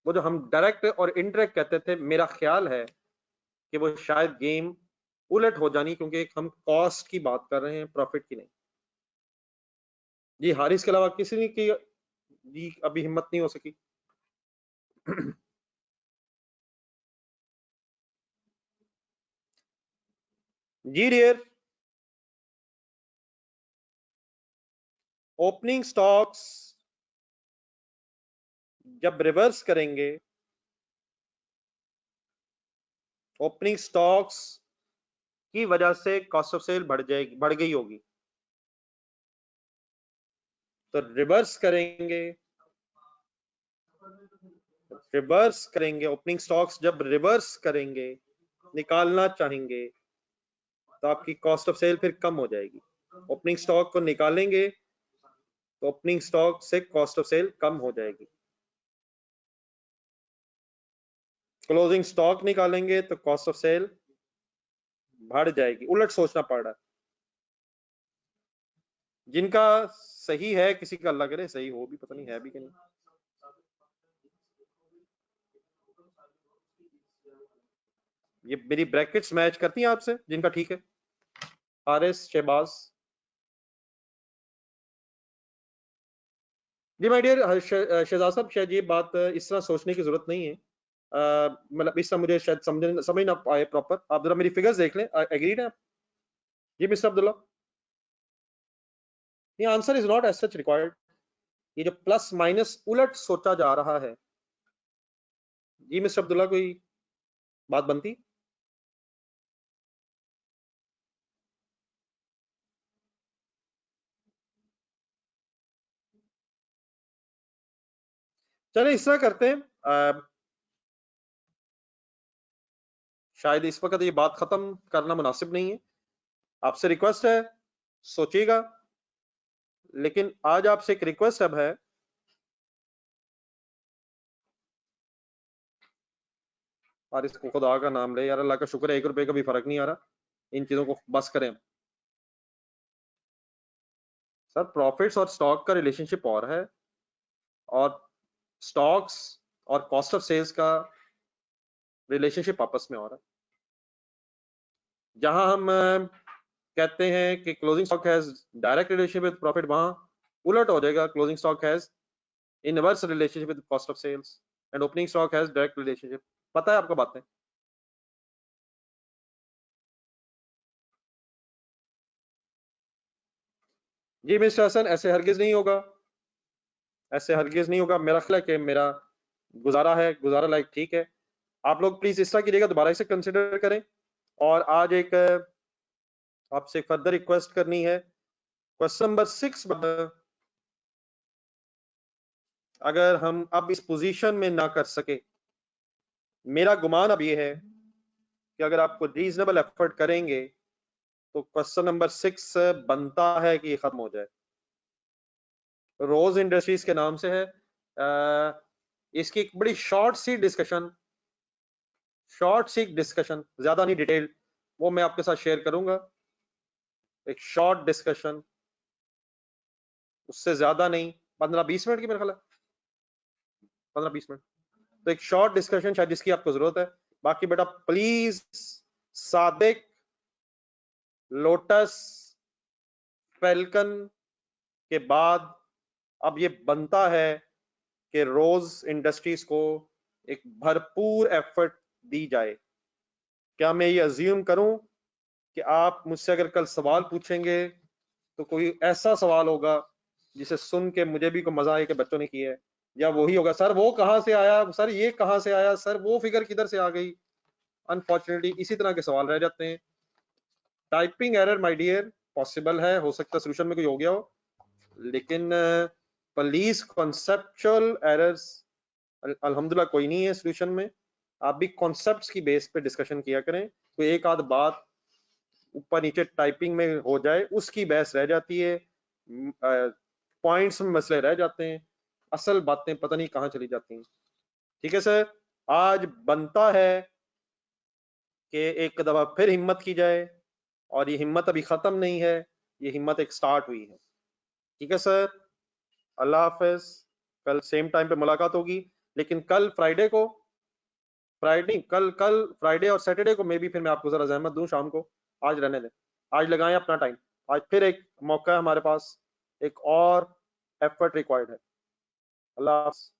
वो जो हम डायरेक्ट और इनडायरेक्ट कहते थे, मेरा ख्याल है कि वो शायद गेम उलट हो जानी, क्योंकि हम कॉस्ट की बात कर रहे हैं, प्रॉफिट की नहीं। जी हारिस के अलावा किसी ने की जी अभी हिम्मत नहीं हो सकी। जी डियर, ओपनिंग स्टॉक्स जब रिवर्स करेंगे, ओपनिंग स्टॉक्स की वजह से कॉस्ट ऑफ सेल बढ़ गई होगी, तो रिवर्स करेंगे ओपनिंग स्टॉक्स जब रिवर्स करेंगे, निकालना चाहेंगे, तो आपकी कॉस्ट ऑफ सेल फिर कम हो जाएगी। ओपनिंग स्टॉक को निकालेंगे तो ओपनिंग स्टॉक से कॉस्ट ऑफ सेल कम हो जाएगी। क्लोजिंग स्टॉक निकालेंगे तो कॉस्ट ऑफ सेल बढ़ जाएगी। उलट सोचना पड़ रहा है। जिनका सही है, किसी का अल्लाह करे सही हो भी, पता नहीं है भी कि नहीं। ये मेरी ब्रैकेट्स मैच करती हैं आपसे जिनका ठीक है? हारिस, शहबाज। जी माय डियर शहजाद साहब, शायद ये बात इस तरह सोचने की जरूरत नहीं है। मतलब इस तरह मुझे शायद समझ ना आए प्रॉपर। आप जरा मेरी फिगर्स देख लें। एग्रीड है आप? जी मिस्टर अब्दुल्ला, ये answer is not as such required. ये जो प्लस माइनस उलट सोचा जा रहा है, जी मिस्टर अब्दुल्ला, कोई बात बनती? चले इस तरह करते हैं। शायद इस वक्त ये बात खत्म करना मुनासिब नहीं है। आपसे रिक्वेस्ट है, सोचिएगा। लेकिन आज आपसे एक रिक्वेस्ट अब है, और इसको खुदा का नाम ले यार, अल्लाह का शुक्र है 1 रुपए का भी फर्क नहीं आ रहा। इन चीजों को बस करें। सर प्रॉफिट्स और स्टॉक का रिलेशनशिप और है, और स्टॉक्स और कॉस्ट ऑफ सेल्स का रिलेशनशिप आपस में और है। जहां हम कहते हैं कि closing stock has direct relationship with profit, वहां उलट हो जाएगा, closing stock has inverse relationship with cost of sales and opening stock has direct relationship. पता है आपको बातें? जी मिस्टर हसन, ऐसे हरगिज नहीं होगा, ऐसे हरगिज नहीं होगा। मेरा ख्याल है कि मेरा गुजारा है, गुजारा लाइक ठीक है। आप लोग प्लीज इस तरह कीजिएगा, दोबारा इसे कंसिडर करें। और आज एक आपसे फर्दर रिक्वेस्ट करनी है, क्वेश्चन नंबर 6 अगर हम अब इस पोजीशन में ना कर सके, मेरा गुमान अब ये है कि अगर आपको रीजनेबल एफर्ट करेंगे तो क्वेश्चन नंबर 6 बनता है कि ये खत्म हो जाए। रोज इंडस्ट्रीज के नाम से है। इसकी एक बड़ी शॉर्ट सी डिस्कशन, ज्यादा नहीं डिटेल, वो मैं आपके साथ शेयर करूंगा। एक शॉर्ट डिस्कशन, उससे ज्यादा नहीं, 15-20 मिनट की मेरे ख्याल है, 15-20 मिनट। तो एक शॉर्ट डिस्कशन शायद जिसकी आपको जरूरत है। बाकी बेटा प्लीज, सादिक, लोटस, फैल्कन के बाद अब ये बनता है कि रोज इंडस्ट्रीज को एक भरपूर एफर्ट दी जाए। क्या मैं ये अज्यूम करूं कि आप मुझसे अगर कल सवाल पूछेंगे तो कोई ऐसा सवाल होगा जिसे सुन के मुझे भी कोई मजा आए कि बच्चों ने किया है, या वही होगा सर वो कहां से आया, सर ये कहां से आया, सर वो फिगर किधर से आ गई। अनफॉर्चुनेटली इसी तरह के सवाल रह जाते हैं। Typing error my dear possible है, हो सकता है सोल्यूशन में कोई हो गया हो, लेकिन पुलिस कॉन्सेप्चुअल एरर्स अल्हम्दुलिल्लाह कोई नहीं है सोल्यूशन में। आप भी कॉन्सेप्ट्स की बेस पे डिस्कशन किया करें। तो एक आध बात ऊपर नीचे टाइपिंग में हो जाए उसकी बहस रह जाती है, पॉइंट्स में मसले रह जाते हैं, असल बातें पता नहीं कहाँ चली जाती हैं। ठीक है सर, आज बनता है कि एक दफा फिर हिम्मत की जाए, और ये हिम्मत अभी खत्म नहीं है, ये हिम्मत एक स्टार्ट हुई है। ठीक है सर, अल्लाह हाफिज। कल सेम टाइम पे मुलाकात होगी, लेकिन कल फ्राइडे को, फ्राइडे कल कल फ्राइडे और सैटरडे को मे भी फिर मैं आपको जरा जहमत दूं शाम को। आज रहने दें, आज लगाएं अपना टाइम। आज फिर एक मौका है हमारे पास, एक और एफर्ट रिक्वायर्ड है। अल्लाह हाफिज।